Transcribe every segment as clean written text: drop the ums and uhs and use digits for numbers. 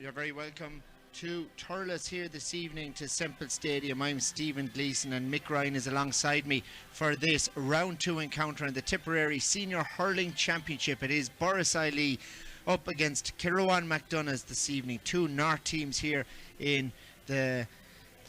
You're very welcome to Thurles here this evening to Semple Stadium. I'm Stephen Gleeson and Mick Ryan is alongside me for this round 2 encounter in the Tipperary Senior Hurling Championship. It is Borris Ileigh up against Kilruane MacDonaghs this evening. Two North teams here in the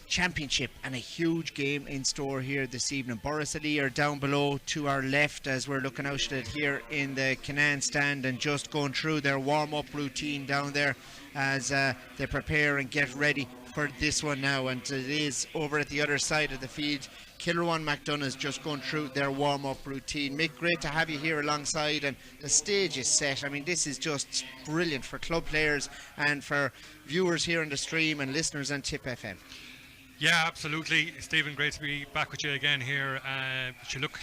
Championship, and a huge game in store here this evening. Borris Ileigh are down below to our left as we're looking out at it here in the Canaan stand, and just going through their warm-up routine down there as they prepare and get ready for this one now. And it is over at the other side of the field. Kilruane MacDonaghs just going through their warm-up routine. Mick, great to have you here alongside, and the stage is set. I mean, this is just brilliant for club players and for viewers here on the stream and listeners on Tipp FM. Yeah, absolutely, Stephen. Great to be back with you again here. Look,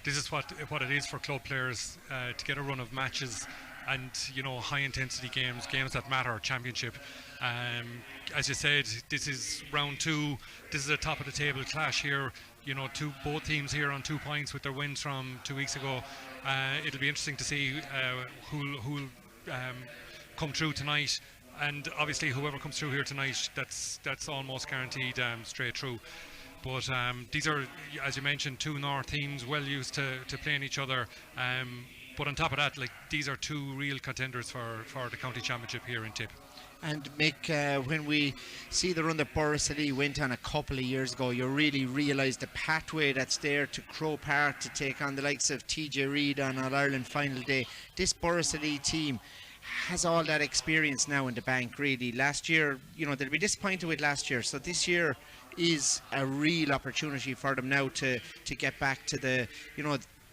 this is what it is for club players to get a run of matches and high intensity games that matter. Championship. As you said, this is round 2. This is a top of the table clash here. Both teams here on 2 points with their wins from 2 weeks ago. It'll be interesting to see who'll come through tonight. And obviously, whoever comes through here tonight, that's almost guaranteed straight through. But these are, as you mentioned, 2 North teams, well used to playing each other. But on top of that, these are 2 real contenders for the county championship here in Tipp. And Mick, when we see the run that Borris Ileigh went on a couple of years ago, you really realise the pathway that's there to Croke Park to take on the likes of TJ Reid on All-Ireland final day. This Borris Ileigh team has all that experience now in the bank, really. Last year, they'll be disappointed with last year, so this year is a real opportunity for them now to get back to the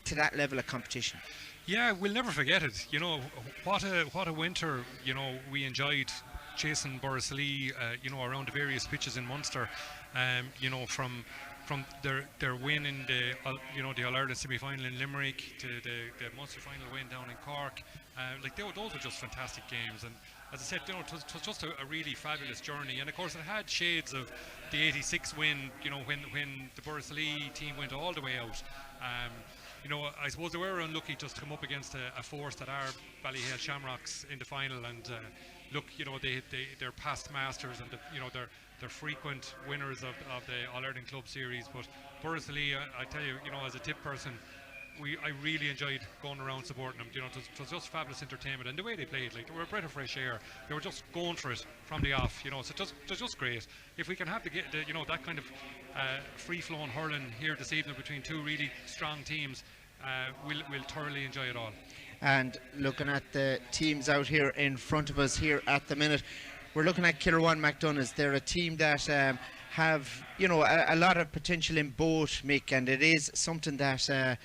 to that level of competition. Yeah, we'll never forget it. What a winter we enjoyed chasing Borris Ileigh around the various pitches in Munster. From their win in the All-Ireland semi-final in Limerick to the Munster final win down in Cork, those were just fantastic games. And as I said, it was just a really fabulous journey. And of course, it had shades of the '86 win. When the Borris Ileigh team went all the way out. I suppose they were unlucky just to come up against a force that are Ballyhale Shamrocks in the final. And look, they're past masters, and they're frequent winners of the All-Ireland Club Series. But Borris Ileigh, I tell you, as a Tipp person, I really enjoyed going around supporting them. It was just fabulous entertainment, and the way they played, they were a breath of fresh air. They were just going for it from the off, so it's just great. If we can have that kind of free-flowing hurling here this evening between 2 really strong teams, we'll thoroughly enjoy it all. And looking at the teams out here in front of us here at the minute, we're looking at Kilruane MacDonaghs. They're a team that have a lot of potential in both, Mick, and it is something that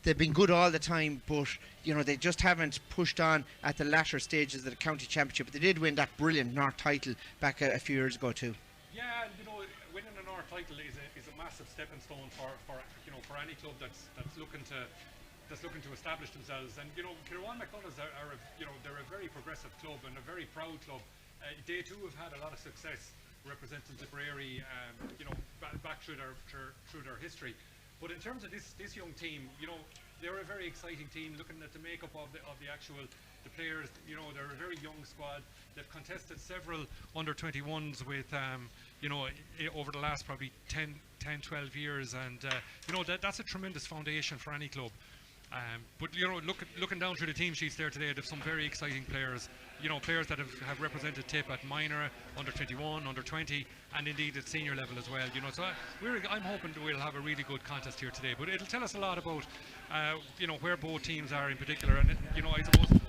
they've been good all the time, but they just haven't pushed on at the latter stages of the county championship. But they did win that brilliant North title back a few years ago too. Yeah, winning a North title is a massive stepping stone for any club that's looking to establish themselves. And Kilruane MacDonaghs they're a very progressive club and a very proud club. They too have had a lot of success representing Tipperary, back through their history. But in terms of this young team, they're a very exciting team. Looking at the makeup of the players, they're a very young squad. They've contested several under-21s with over the last probably 10, 12 years, and that's a tremendous foundation for any club. But looking down through the team sheets there today, there's some very exciting players. Players that have represented Tipp at minor, under-21, under-20, and indeed at senior level as well. So I'm hoping that we'll have a really good contest here today. But it'll tell us a lot about where both teams are in particular. And I suppose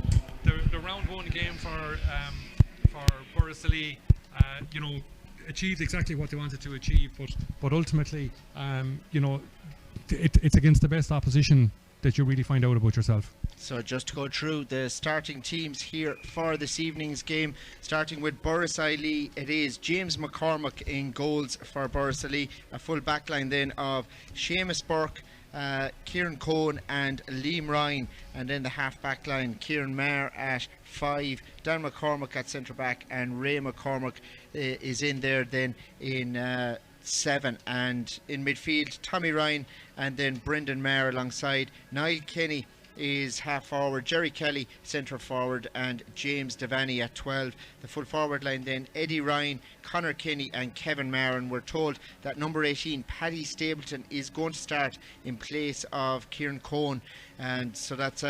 the round 1 game for Borris Ileigh, achieved exactly what they wanted to achieve. But ultimately, it's against the best opposition that you really find out about yourself. So just to go through the starting teams here for this evening's game, starting with Borris Ileigh, it is James McCormack in goals for Borris Ileigh, a full backline then of Seamus Burke, Kieran Cohen and Liam Ryan, and then the half back line, Kieran Maher at 5, Dan McCormack at centre back, and Ray McCormack is in there then in 7, and in midfield Tommy Ryan and then Brendan Maher alongside Niall Kenny is half forward, Jerry Kelly centre forward, and James Devaney at 12. The full forward line then, Eddie Ryan, Conor Kenny and Kevin Marin. We're told that number 18, Paddy Stapleton, is going to start in place of Kieran Cohen, and so that's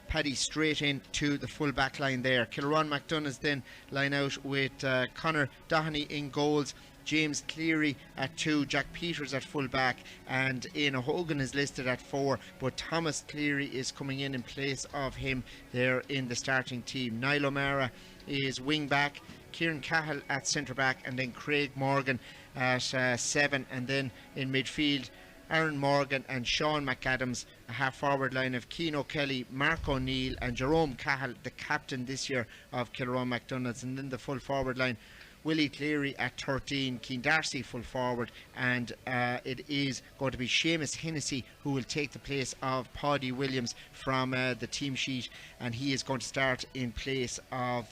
Paddy straight into the full back line there. Kilruane MacDonaghs then line out with Conor Doherty in goals, James Cleary at 2, Jack Peters at full back, and Éanna Hogan is listed at 4, but Thomas Cleary is coming in place of him there in the starting team. Niall O'Mara is wing back, Kieran Cahill at centre back, and then Craig Morgan at 7, and then in midfield Aaron Morgan and Sean McAdams, a half forward line of Cian O'Kelly, Mark O'Neill and Jerome Cahill, the captain this year of Kilruane MacDonaghs, and then the full forward line, Willie Cleary at 13, Keane Darcy full forward, and it is going to be Seamus Hennessy who will take the place of Paddy Williams from the team sheet, and he is going to start in place of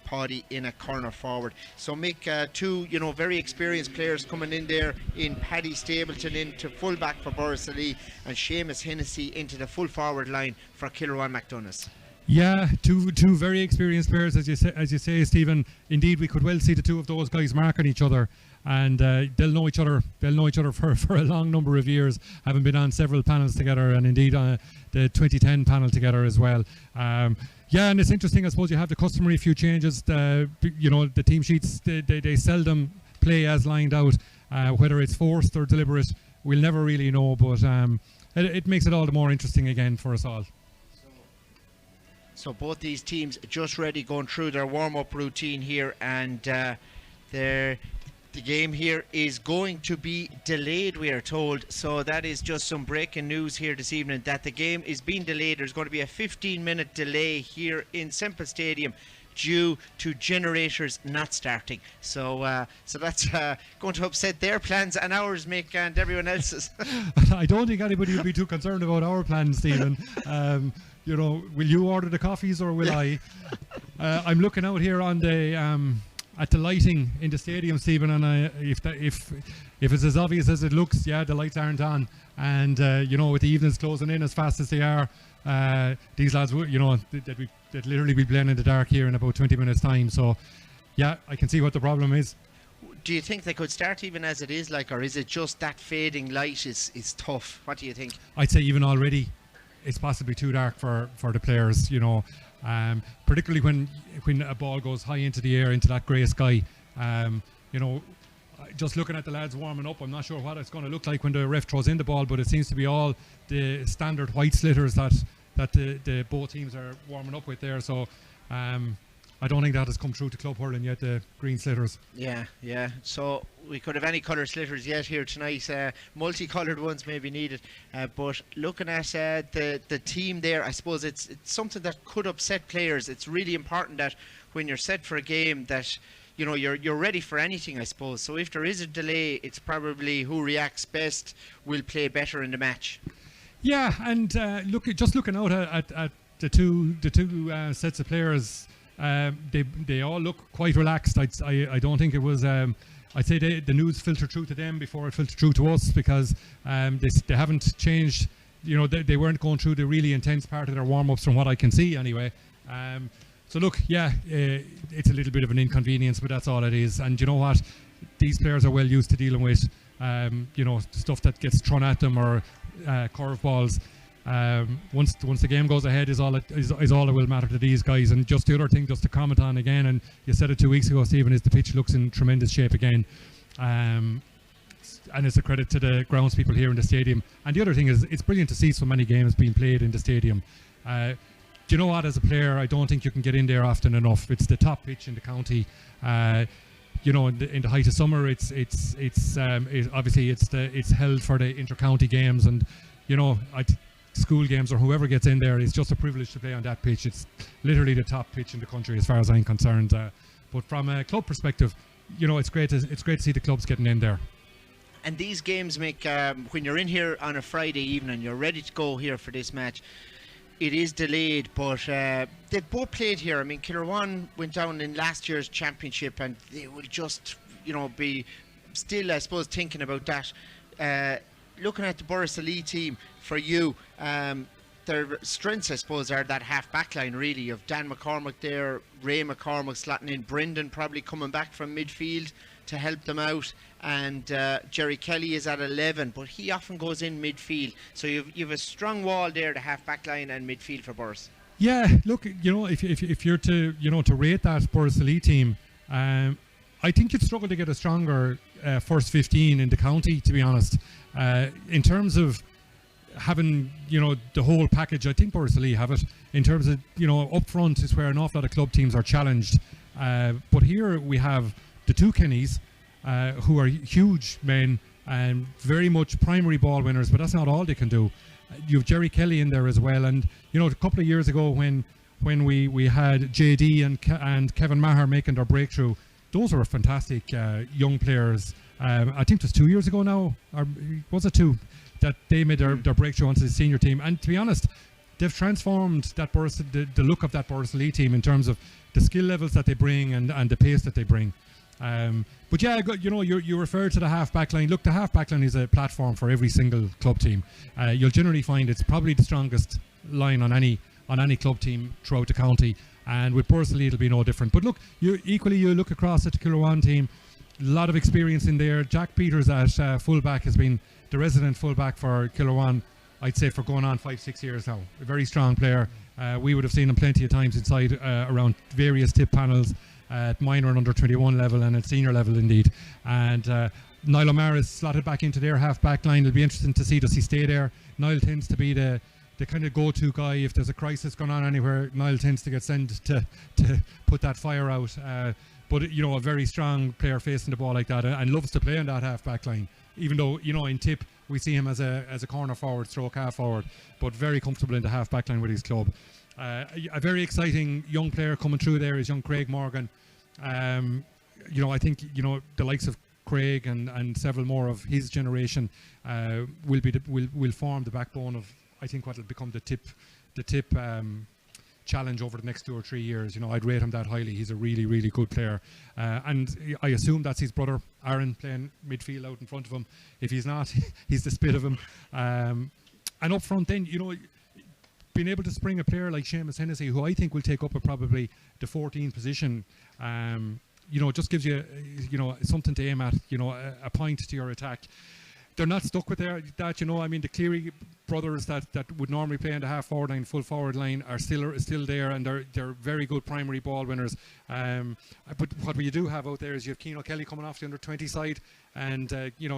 Paddy in a corner forward. So Mick, two very experienced players coming in there, in Paddy Stapleton into full back for Borris Illeigh, and Seamus Hennessy into the full forward line for Kilruane MacDonaghs. Yeah, two very experienced players, as you say, Stephen. Indeed, we could well see the two of those guys marking each other, and they'll know each other. They'll know each other for a long number of years, having been on several panels together, and indeed the 2010 panel together as well. Yeah, and it's interesting. I suppose you have the customary few changes. The team sheets they seldom play as lined out. Whether it's forced or deliberate, we'll never really know. But it makes it all the more interesting again for us all. So both these teams just ready, going through their warm-up routine here, and the game here is going to be delayed, we are told. So that is just some breaking news here this evening, that the game is being delayed. There's going to be a 15-minute delay here in Semple Stadium due to generators not starting. So that's going to upset their plans and ours, Mick, and everyone else's. I don't think anybody would be too concerned about our plans, Stephen. Will you order the coffees or will I? I'm looking out here on the at the lighting in the stadium, Stephen, and if it's as obvious as it looks, yeah, the lights aren't on, and with the evenings closing in as fast as they are, these lads would, they'd literally be playing in the dark here in about 20 minutes time. So yeah, I can see what the problem is. Do you think they could start even as it is, or is it just that fading light is tough? What do you think? I'd say even already it's possibly too dark for the players, particularly when a ball goes high into the air, into that grey sky. Just looking at the lads warming up, I'm not sure what it's going to look like when the ref throws in the ball, but it seems to be all the standard white slitters that the both teams are warming up with there. So I don't think that has come through to club hurling yet, the green slitters. Yeah. So we could have any colour slitters yet here tonight. Multicoloured ones may be needed. But looking at the team there, I suppose it's something that could upset players. It's really important that when you're set for a game that you're ready for anything, I suppose. So if there is a delay, it's probably who reacts best will play better in the match. Yeah, and looking out at the two sets of players. They all look quite relaxed. I don't think it was. I'd say the news filtered through to them before it filtered through to us, because they haven't changed. They weren't going through the really intense part of their warm-ups from what I can see anyway. So look, yeah, it's a little bit of an inconvenience, but that's all it is. And you know what? These players are well used to dealing with stuff that gets thrown at them, or curveballs. Once the game goes ahead is all that will matter to these guys. And just the other thing, just to comment on again, and you said it 2 weeks ago, Stephen, is the pitch looks in tremendous shape again, and it's a credit to the grounds people here in the stadium. And the other thing is, it's brilliant to see so many games being played in the stadium. Do you know what? As a player, I don't think you can get in there often enough. It's the top pitch in the county. In the height of summer, it's obviously it's held for the inter-county games, and school games or whoever gets in there, it's just a privilege to play on that pitch. It's literally the top pitch in the country as far as I'm concerned. But from a club perspective, it's great to see the clubs getting in there. And these games make when you're in here on a Friday evening, you're ready to go here for this match. It is delayed, but they've both played here. I mean, Kilruane went down in last year's championship, and they will just be still, I suppose, thinking about that. Looking at the Borris Illeigh team for you, their strengths, I suppose, are that half-back line, really, of Dan McCormack there, Ray McCormack slotting in, Brendan probably coming back from midfield to help them out, and Jerry Kelly is at 11, but he often goes in midfield. So you've a strong wall there, the half-back line and midfield for Borris. Yeah, look, if you're to to rate that Borris Illeigh team, I think you'd struggle to get a stronger first 15 in the county, to be honest. In terms of having the whole package, I think Borris Illeigh have it. In terms of up front is where an awful lot of club teams are challenged, but here we have the two Kennys, who are huge men and very much primary ball winners, but that's not all they can do. You have Jerry Kelly in there as well, and a couple of years ago when we had JD and Kevin Maher making their breakthrough, those were fantastic young players. I think it was 2 years ago now, or was it 2, that they made their breakthrough onto the senior team. And to be honest, they've transformed that the look of that Borris Illeigh team in terms of the skill levels that they bring and the pace that they bring. But yeah, you refer to the half-back line. Look, the half-back line is a platform for every single club team. You'll generally find it's probably the strongest line on any club team throughout the county, and with Borris Illeigh it'll be no different. But look, you look across at the Kilruane team, a lot of experience in there. Jack Peters at fullback has been the resident fullback for Kilruane, I'd say, for going on 5-6 years now. A very strong player. We would have seen him plenty of times inside around various tip panels at minor and under 21 level and at senior level indeed. And Niall O'Meara is slotted back into their half-back line. It'll be interesting to see, does he stay there? Niall tends to be the kind of go-to guy. If there's a crisis going on anywhere, Niall tends to get sent to put that fire out. But a very strong player facing the ball like that, and loves to play on that half-back line. Even though in Tipp we see him as a corner forward, stroke half forward, but very comfortable in the half-back line with his club. A very exciting young player coming through there is young Craig Morgan. I think the likes of Craig and several more of his generation will form the backbone of, I think, what will become the Tipp challenge over the next 2 or 3 years. I'd rate him that highly. He's a really, really good player, and I assume that's his brother Aaron playing midfield out in front of him. If he's not, he's the spit of him. And up front then, being able to spring a player like Seamus Hennessy, who I think will take up probably the 14th position, just gives you something to aim at, a point to your attack. They're not stuck with that. I mean, the Cleary brothers that would normally play in the half forward line, full forward line, are still there, and they're very good primary ball winners. But what we do have out there is you have Keane Kelly coming off the under 20 side, and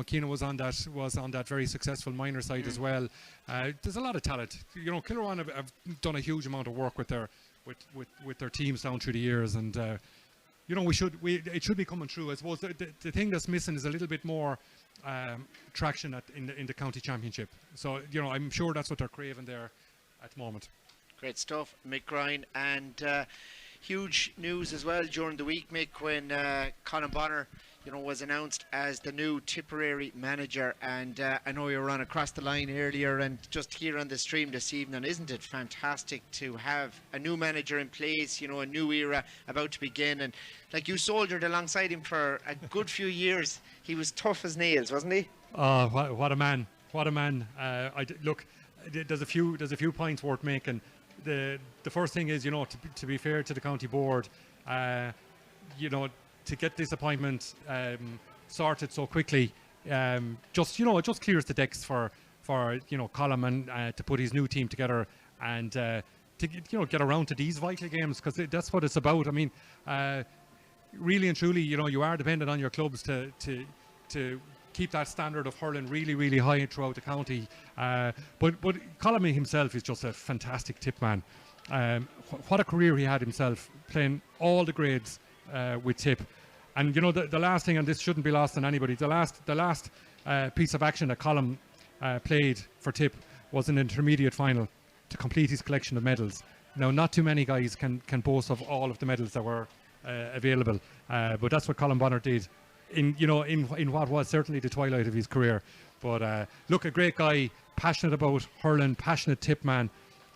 Keane was on that very successful minor side as well. There's a lot of talent. Kilruane have done a huge amount of work with their teams down through the years, and it should be coming through. I suppose the thing that's missing is a little bit more traction in the county championship. So I'm sure that's what they're craving there at the moment. Great stuff, Mick Ryan. And huge news as well during the week, Mick, when Colin Bonner was announced as the new Tipperary manager. And I know you were on across the line earlier, and just here on the stream this evening, isn't it fantastic to have a new manager in place, a new era about to begin? And like, you soldiered alongside him for a good few years. He was tough as nails, wasn't he? Oh, what a man! What a man! Look, there's a few points worth making. The first thing is, to be fair to the county board, to get this appointment sorted so quickly, it just clears the decks for Colin and to put his new team together and to get around to these vital games, because that's what it's about. I mean, really and truly, you are dependent on your clubs to keep that standard of hurling really, really high throughout the county. But Colin himself is just a fantastic tip man. What a career he had himself, playing all the grades with Tipp. And the last thing, and this shouldn't be lost on anybody, the last piece of action that Colin played for Tipp was an intermediate final to complete his collection of medals. Now, not too many guys can boast of all of the medals that were available, but that's what Colin Bonner did in what was certainly the twilight of his career. But look, a great guy, passionate about hurling, passionate tip man,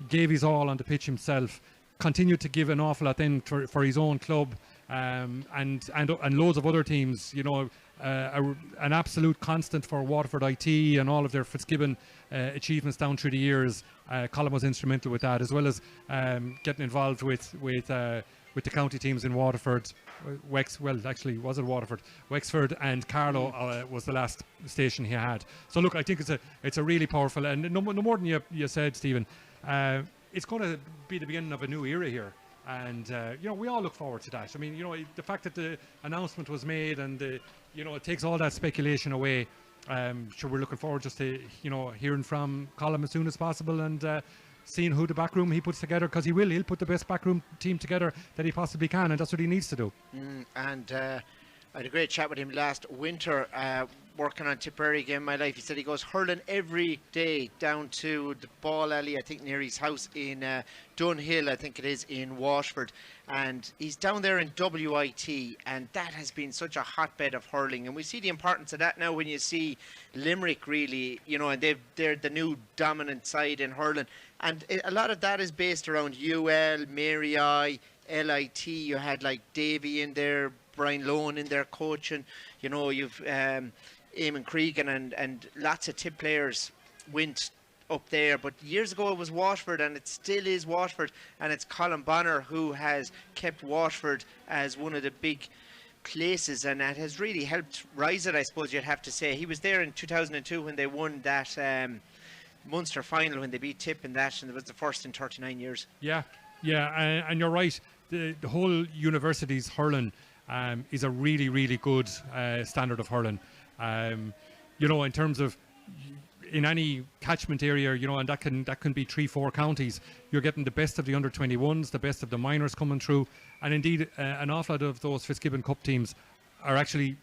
gave his all on the pitch himself, continued to give an awful lot then for his own club, and loads of other teams. You know, an absolute constant for Waterford IT and all of their Fitzgibbon achievements down through the years. Colin was instrumental with that, as well as getting involved with the county teams in Waterford. Actually, was it Waterford? Wexford and Carlow was the last station he had. So look, I think it's a really powerful, and no more than you said, Stephen. It's going to be the beginning of a new era here, and you know, we all look forward to that. I mean, you know, the fact that the announcement was made, and you know, it takes all that speculation away. Sure, we're looking forward just to, you know, hearing from Colin as soon as possible, and seeing who the backroom he puts together, because he'll put the best backroom team together that he possibly can, and that's what he needs to do. And I had a great chat with him last winter, working on Tipperary Game of My Life. He said he goes hurling every day down to the ball alley, I think near his house in Dunhill, I think it is, in Washford, and he's down there in WIT, and that has been such a hotbed of hurling, and we see the importance of that now when you see Limerick, really, you know, and they're the new dominant side in hurling, and a lot of that is based around UL, Mary I, LIT. You had like Davy in there, Brian Lohan in there coaching, you know, you've Eamon Cregan and lots of Tipp players went up there, but years ago it was Washford, and it still is Washford, and it's Colin Bonner who has kept Washford as one of the big places, and that has really helped rise it, I suppose you'd have to say. He was there in 2002 when they won that Munster final, when they beat Tipp in that, and it was the first in 39 years. Yeah, and you're right, the whole university's hurling is a really, really good standard of hurling. You know, in terms of in any catchment area, you know, and that can be 3-4 counties. You're getting the best of the under-21s, the best of the minors coming through, and indeed an awful lot of those Fitzgibbon Cup teams are actually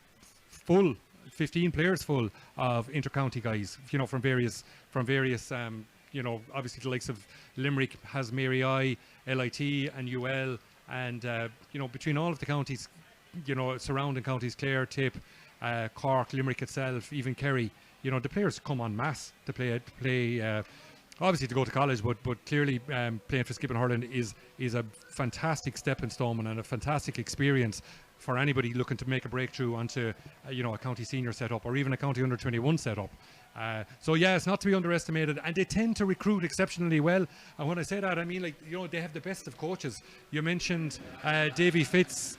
full, 15 players full of inter-county guys, you know, from various you know, obviously the likes of Limerick has Mary I, LIT and UL, and you know, between all of the counties, you know, surrounding counties, Clare, Tipp, Cork, Limerick itself, even Kerry, you know, the players come en masse to play obviously to go to college, but clearly playing Fitzgibbon hurling is a fantastic stepping stone and a fantastic experience for anybody looking to make a breakthrough onto you know, a county senior setup or even a county under-21 setup. So yeah, it's not to be underestimated, and they tend to recruit exceptionally well. And when I say that, I mean, like, you know, they have the best of coaches. You mentioned Davy Fitz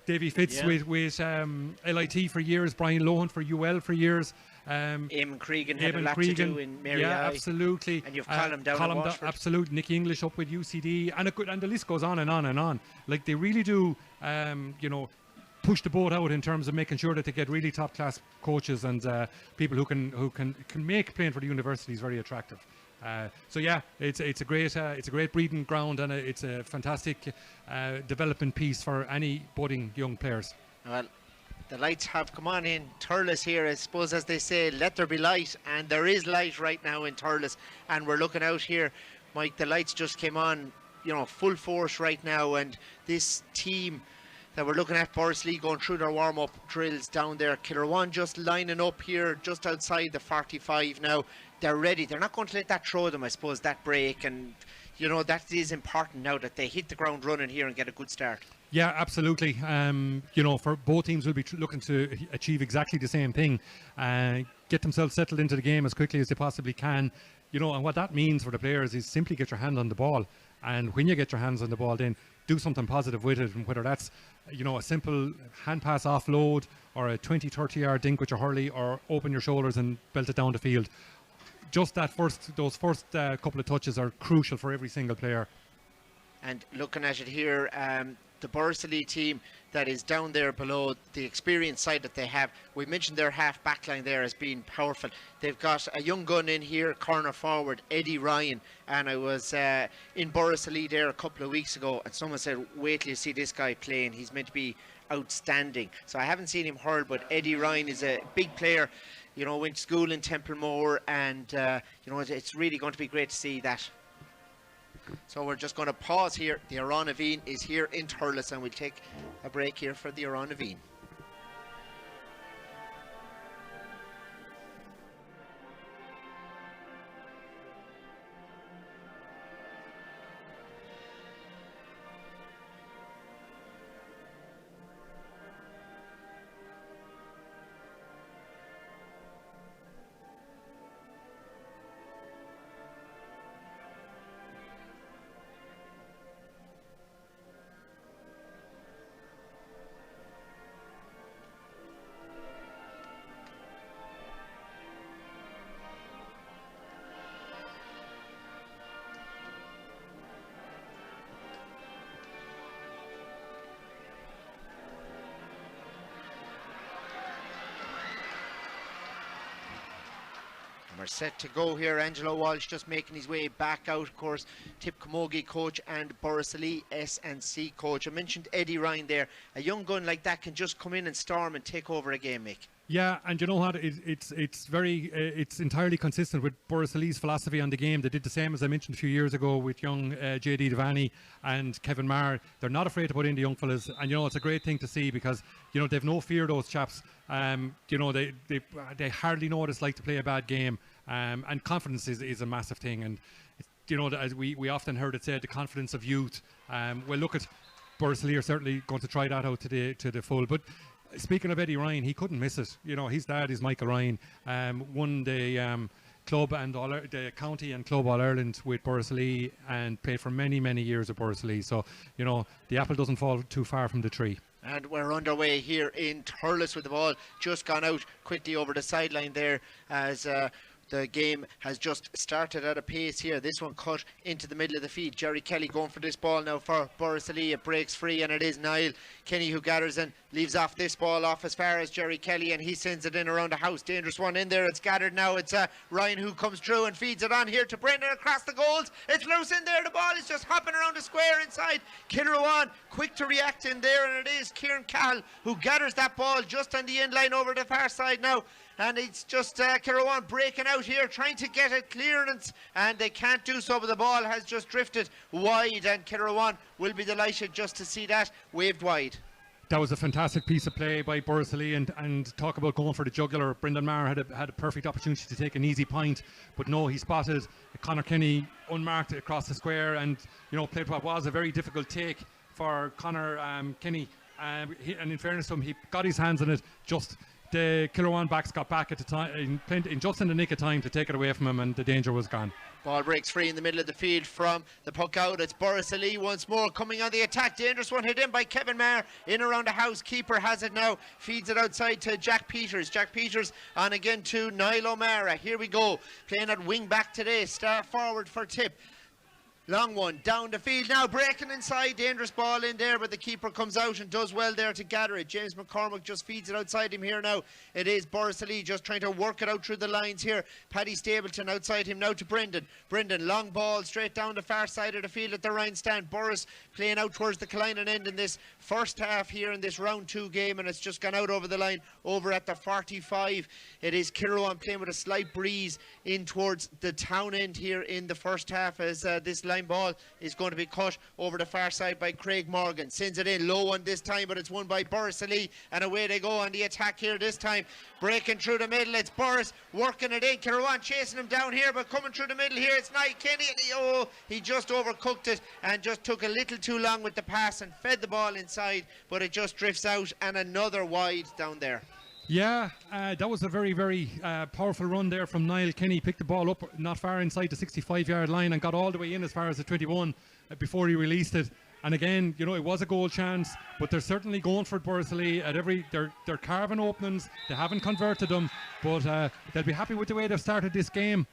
yeah, with LIT for years, Brian Lohan for UL for years. Eamon Cregan had a lot to do in Mary yeah, I. Absolutely. And you've Colin down in Washford. Absolutely. Nicky English up with UCD, and the list goes on and on and on. Like, they really do, you know, push the boat out in terms of making sure that they get really top class coaches and people who can make playing for the universities very attractive. So yeah, it's a great breeding ground, and it's a fantastic development piece for any budding young players. Well, the lights have come on in Thurles here, I suppose, as they say, let there be light, and there is light right now in Thurles, and we're looking out here, Mike. The lights just came on, you know, full force right now, and this team that we're looking at, Borris Lee, going through their warm-up drills down there. Kilruane just lining up here just outside the 45 now. They're ready. They're not going to let that throw them, I suppose, that break, and you know, that is important now that they hit the ground running here and get a good start. Yeah, absolutely. You know, for both teams will be looking to achieve exactly the same thing, get themselves settled into the game as quickly as they possibly can. You know, and what that means for the players is simply get your hand on the ball, and when you get your hands on the ball, then do something positive with it, and whether that's, you know, a simple hand pass offload or a 20-30 yard dink with your hurley, or open your shoulders and belt it down the field. Just those first couple of touches are crucial for every single player. And looking at it here, the Borris Lee team that is down there below, the experience side that they have, we mentioned their half back line there as being powerful. They've got a young gun in here, corner forward, Eddie Ryan, and I was in Borris Lee there a couple of weeks ago, and someone said, wait till you see this guy playing, he's meant to be outstanding. So I haven't seen him hurl, but Eddie Ryan is a big player. You know, went to school in Templemore, and you know, it's really going to be great to see that. So we're just going to pause here. The Aranaveen is here in Thurles, and we'll take a break here for the Aranaveen. We're set to go here. Angelo Walsh just making his way back out. Of course, Tipp Camogie coach and Borris Illeigh S&C coach. I mentioned Eddie Ryan there. A young gun like that can just come in and storm and take over a game, Mick. Yeah, and you know what? It's entirely consistent with Borris Illeigh's philosophy on the game. They did the same, as I mentioned a few years ago, with young JD Devaney and Kevin Marr. They're not afraid to put in the young fellas, and you know it's a great thing to see because you know they've no fear, those chaps. You know they hardly know what it's like to play a bad game, and confidence is a massive thing. And you know, as we often heard it said, the confidence of youth. Well, look at Borris Illeigh are certainly going to try that out to the full, but. Speaking of Eddie Ryan, he couldn't miss it. You know, his dad is Michael Ryan, won the club and the county and club All-Ireland with Borris Illeigh and played for many, many years at Borris Illeigh. So, you know, the apple doesn't fall too far from the tree. And we're underway here in Thurles with the ball just gone out quickly over the sideline there as the game has just started at a pace here. This one cut into the middle of the field. Jerry Kelly going for this ball now for Borris Illeigh. It breaks free and it is Niall Kenny who gathers and leaves off this ball off as far as Jerry Kelly, and he sends it in around the house. Dangerous one in there. It's gathered now. It's Ryan who comes through and feeds it on here to Brendan across the goals. It's loose in there. The ball is just hopping around the square inside. Kilruane quick to react in there, and it is Kieran Cahill who gathers that ball just on the end line over the far side now. And it's just Kilruane breaking out here, trying to get a clearance, and they can't do so, but the ball has just drifted wide, and Kilruane will be delighted just to see that waved wide. That was a fantastic piece of play by Borris Illeigh, and talk about going for the jugular. Brendan Marr had a perfect opportunity to take an easy point, but no, he spotted Conor Kenny unmarked across the square, and you know played what was a very difficult take for Conor Kenny. And in fairness to him, he got his hands on it. Just the Kilruane backs got back at the time, just in the nick of time to take it away from him, and the danger was gone. Ball breaks free in the middle of the field from the puck out. It's Borris Illeigh once more coming on the attack. Dangerous one hit in by Kevin Marr. In around the house. Keeper has it now. Feeds it outside to Jack Peters. Jack Peters on again to Niall O'Mara. Here we go. Playing at wing back today. Star forward for Tipp. Long one down the field now, breaking inside, dangerous ball in there, but the keeper comes out and does well there to gather it. James McCormick just feeds it outside him here now. It is Borris Illeigh just trying to work it out through the lines here. Paddy Stapleton outside him now to Brendan. Brendan, long ball straight down the far side of the field at the Ryan stand. Borris playing out towards the Killiney end in this first half here in this round 2 game, and it's just gone out over the line over at the 45. It is Kilruane playing with a slight breeze in towards the town end here in the first half as this line ball is going to be cut over the far side by Craig Morgan. Sends it in low one this time, but it's won by Borris Illeigh, and away they go on the attack here this time. Breaking through the middle, it's Borris working it in. Kilruane chasing him down here, but coming through the middle here, it's Niall Kenny, and he just overcooked it and just took a little too long with the pass and fed the ball inside, but it just drifts out, and another wide down there. Yeah, that was a very, very powerful run there from Niall Kenny. Picked the ball up not far inside the 65-yard line and got all the way in as far as the 21 before he released it. And again, you know, it was a goal chance, but they're certainly going for it, Borris Illeigh. At they're carving openings. They haven't converted them, but they'll be happy with the way they've started this game.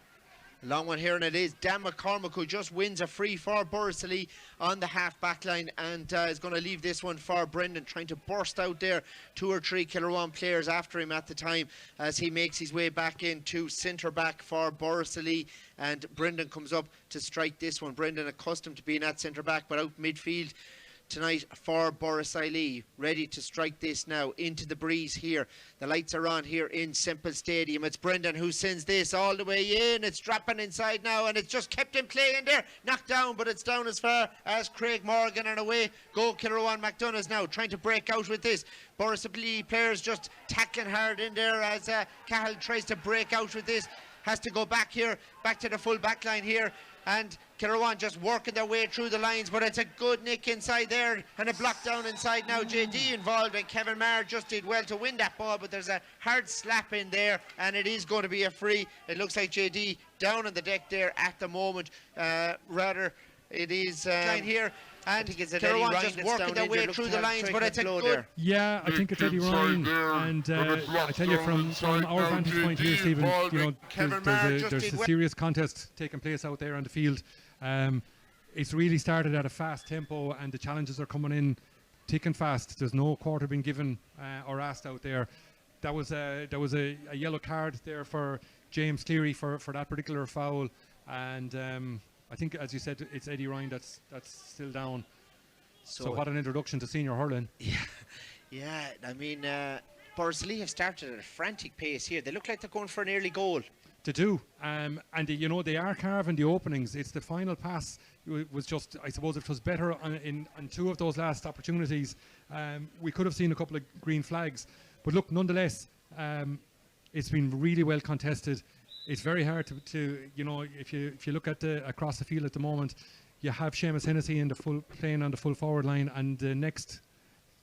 Long one here, and it is Dan McCormick who just wins a free for Borris Illeigh on the half back line, and is going to leave this one for Brendan, trying to burst out there. 2 or 3 Kilruane players after him at the time as he makes his way back into centre back for Borris Illeigh, and Brendan comes up to strike this one. Brendan accustomed to being at centre back but out midfield tonight for Borris Illeigh, ready to strike this now into the breeze here. The lights are on here in Semple Stadium. It's Brendan who sends this all the way in. It's dropping inside now, and it's just kept in play in there. Knocked down, but it's down as far as Craig Morgan, and away go Kilruane MacDonaghs now, trying to break out with this. Borris Illeigh players just tackling hard in there as Cahill tries to break out with this. Has to go back here, back to the full back line here, and Kilruane just working their way through the lines, but it's a good nick inside there and a block down inside now. JD involved, and Kevin Marr just did well to win that ball, but there's a hard slap in there and it is going to be a free. It looks like JD down on the deck there at the moment. Rather it is line here, and Kilruane just working their way through the lines, but it's a good there. Yeah, I think it's Eddie Ryan, and I tell you from our vantage point here, Stephen, you know, there's a serious contest taking place out there on the field. It's really started at a fast tempo, and the challenges are coming in thick and fast. There's no quarter being given or asked out there. That was a yellow card there for James Cleary for that particular foul, and I think, as you said, it's Eddie Ryan that's still down. So what an introduction to senior hurling. Yeah. I mean, Borris have started at a frantic pace here. They look like they're going for an early goal. To do, and they are carving the openings. It's the final pass. It was just, I suppose, it was better on two of those last opportunities. We could have seen a couple of green flags, but look, nonetheless, it's been really well contested. It's very hard to if you look at across the field at the moment, you have Seamus Hennessy playing on the full forward line, and the next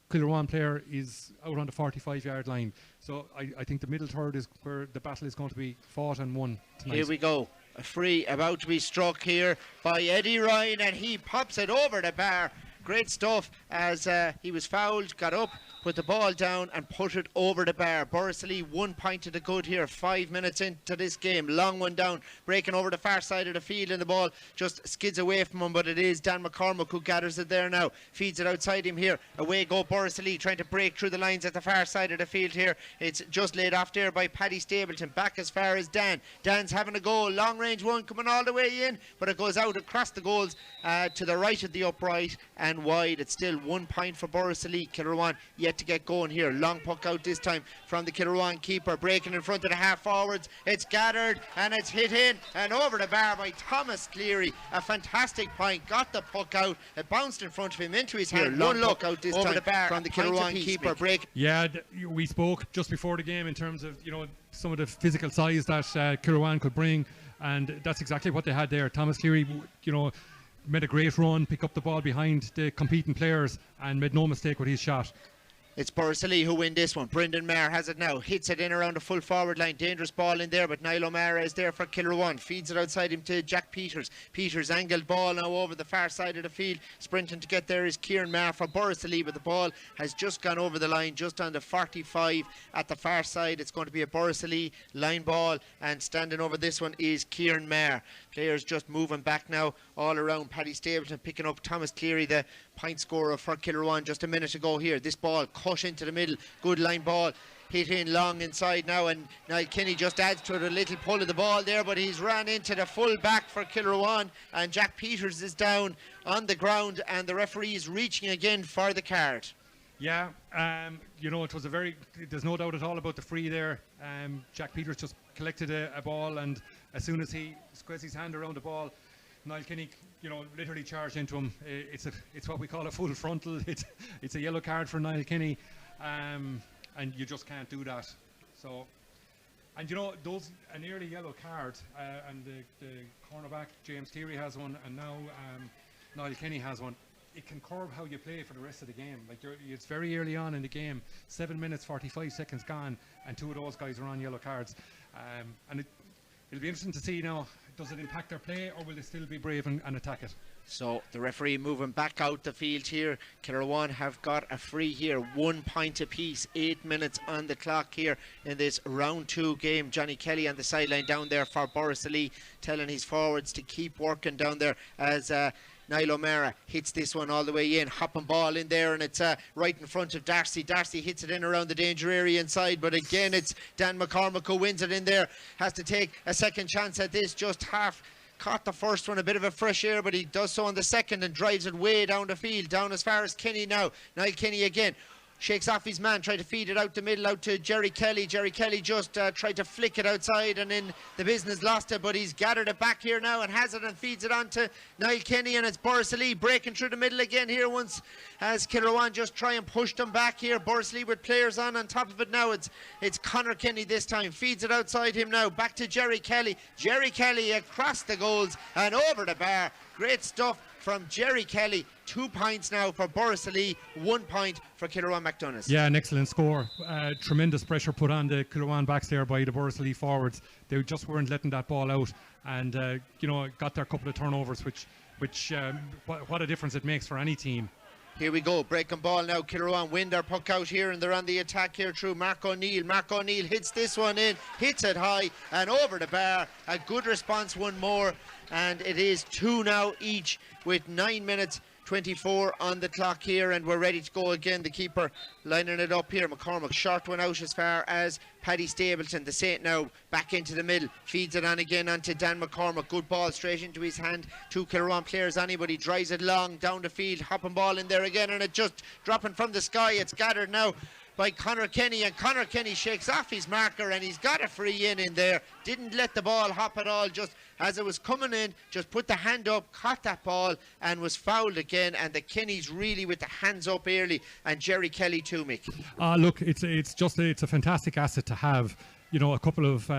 Kilruane player is out on the 45-yard line. So I think the middle third is where the battle is going to be fought and won tonight. Here we go. A free about to be struck here by Eddie Ryan, and he pops it over the bar. Great stuff as he was fouled, got up, put the ball down and put it over the bar. Borris 1 point to the good here, 5 minutes into this game. Long one down, breaking over the far side of the field, and the ball just skids away from him, but it is Dan McCormick who gathers it there now. Feeds it outside him here. Away go Borris trying to break through the lines at the far side of the field here. It's just laid off there by Paddy Stapleton. Back as far as Dan. Dan's having a goal. Long range one coming all the way in, but it goes out across the goals to the right of the upright and wide. It's still 1 point for Borris. Kilruane yet to get going here. Long puck out this time from the Kilruane keeper, breaking in front of the half forwards. It's gathered and it's hit in and over the bar by Thomas Cleary. A fantastic point. Got the puck out. It bounced in front of him into his hand. One look out this over time the bar from the Kilruane keeper. Break. Yeah, we spoke just before the game in terms of some of the physical size that Kilruane could bring, and that's exactly what they had there. Thomas Cleary, made a great run, pick up the ball behind the competing players and made no mistake with his shot. It's Borris who win this one. Brendan Maher has it now. Hits it in around the full forward line. Dangerous ball in there, but Niall O'Mara is there for Kilruane. Feeds it outside him to Jack Peters. Peters angled ball now over the far side of the field. Sprinting to get there is Kieran Maher for Borris, but the ball has just gone over the line, just on the 45 at the far side. It's going to be a Borris line ball, and standing over this one is Kieran Maher. Players just moving back now all around. Paddy Stapleton picking up Thomas Cleary, the point scorer for Kilruane just a minute ago here. This ball cut into the middle. Good line ball. Hit in long inside now, and Niall Kinney just adds to it a little pull of the ball there, but he's ran into the full back for Kilruane, and Jack Peters is down on the ground, and the referee is reaching again for the card. Yeah, it was there's no doubt at all about the free there. Jack Peters just collected a ball, and as soon as he squeezed his hand around the ball, Niall Kinney, literally charged into him. It's what we call a full frontal. It's a yellow card for Niall Kinney, and you just can't do that. So, and an early yellow card, and the cornerback James Cleary has one, and now Niall Kinney has one. It can curb how you play for the rest of the game. It's very early on in the game, 7 minutes 45 seconds gone, and two of those guys are on yellow cards, and it'll be interesting to see now. Does it impact their play, or will they still be brave and attack it? So the referee moving back out the field here. Kilruane have got a free here, 1 point apiece, 8 minutes on the clock here in this round 2 game. Johnny Kelly on the sideline down there for Borris telling his forwards to keep working down there as Niall O'Mara hits this one all the way in, hopping ball in there, and it's right in front of Darcy. Darcy hits it in around the danger area inside, but again it's Dan McCormick who wins it in there. Has to take a second chance at this, just half caught the first one, a bit of a fresh air, but he does so on the second and drives it way down the field, down as far as Kenny now. Niall Kenny again shakes off his man, tried to feed it out the middle, out to Jerry Kelly. Jerry Kelly just tried to flick it outside, and in the business lost it, but he's gathered it back here now and has it and feeds it on to Niall Kenny, and it's Borris breaking through the middle again here once as Kilruane just try and push them back here. Borris with players on top of it now. It's Connor Kenny this time, feeds it outside him now, back to Jerry Kelly. Jerry Kelly across the goals and over the bar. Great stuff from Jerry Kelly. 2 points now for Borris 1 point for Kilruane MacDonaghs. Yeah, an excellent score. Tremendous pressure put on the Kilruane backs there by the Borris forwards. They just weren't letting that ball out, and got their couple of turnovers, which what a difference it makes for any team. Here we go, breaking ball now. Kilruane win their puck out here, and they're on the attack here through Mark O'Neill. Mark O'Neill hits this one in, hits it high and over the bar. A good response, one more, and it is 2 now each with 9 minutes 2:24 on the clock here, and we're ready to go again. The keeper lining it up here. McCormack short one out as far as Paddy Stapleton. The Saint now back into the middle, feeds it on again onto Dan McCormack. Good ball straight into his hand. 2 Kilruane players on him, but he drives it long down the field. Hopping ball in there again, and it just dropping from the sky. It's gathered now by Conor Kenny, and Conor Kenny shakes off his marker, and he's got a free in there. Didn't let the ball hop at all, just as it was coming in, just put the hand up, caught that ball, and was fouled again. And the Kennys really with the hands up early, and Jerry Kelly too, Mick. Look, it's a fantastic asset to have, you know, a couple of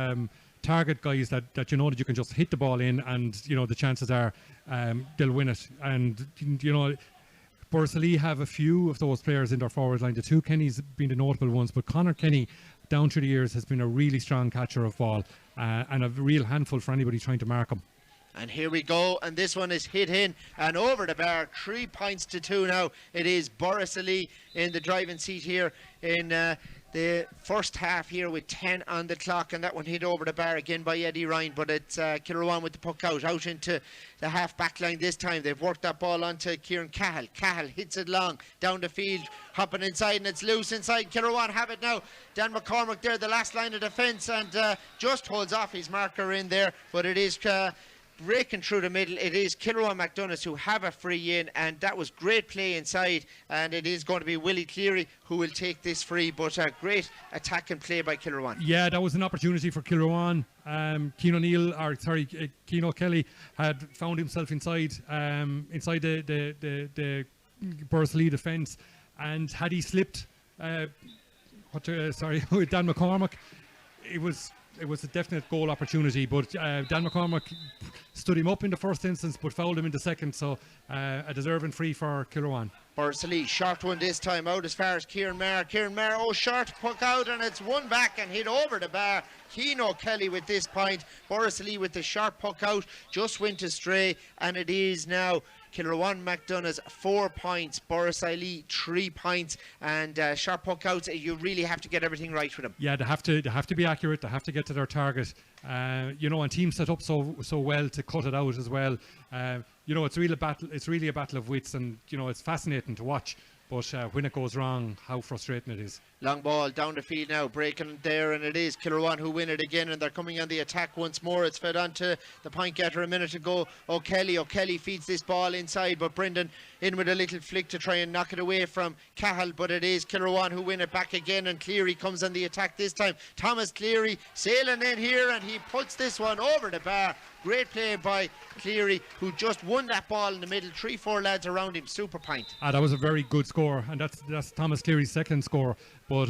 target guys that you know that you can just hit the ball in, and you know the chances are they'll win it. And you know, Borris Ileigh have a few of those players in their forward line. The 2 Kennys being the notable ones, but Conor Kenny down through the years has been a really strong catcher of ball, and a real handful for anybody trying to mark him. And here we go, and this one is hit in and over the bar. 3 points to 2 now. It is Borris Ileigh in the driving seat here in the first half here with 10 on the clock, and that one hit over the bar again by Eddie Ryan, but it's Kilruane with the puck out into the half back line this time. They've worked that ball onto Kieran Cahill. Cahill hits it long down the field, hopping inside, and it's loose inside. Kilruane have it now. Dan McCormack there, the last line of defence, and just holds off his marker in there, but it is breaking through the middle. It is Kilruane MacDonaghs who have a free in, and that was great play inside, and it is going to be Willie Cleary who will take this free, but a great attacking play by Kilruane. Yeah, that was an opportunity for Kilruane. Keano Kelly had found himself inside the Borris Ileigh defence, and had he slipped with Dan McCormack, it was a definite goal opportunity, but Dan McCormack stood him up in the first instance but fouled him in the second, so a deserving free for Kilruane. Borris Ileigh, short one this time, out as far as Kieran Maher. Kieran Maher, short puck out, and it's one back and hit over the bar. Keano Kelly with this point. Borris Ileigh with the short puck out, just went astray, and it is now Kilruane MacDonaghs 4 points, Borris Ileigh 3 points, and short puck outs, you really have to get everything right with them. Yeah, they have to be accurate, they have to get to their target, you know, and teams set up so well to cut it out as well. You know, it's really a battle of wits, and you know, it's fascinating to watch, but when it goes wrong, how frustrating it is. Long ball down the field now, breaking there, and it is Kilruane who win it again, and they're coming on the attack once more. It's fed on to the point getter a minute ago, O'Kelly feeds this ball inside, but Brendan in with a little flick to try and knock it away from Cahill, but it is Kilruane who win it back again, and Cleary comes on the attack this time. Thomas Cleary sailing in here, and he puts this one over the bar. Great play by Cleary, who just won that ball in the middle. 3-4 lads around him, super point. That was a very good score, and that's Thomas Cleary's second score. But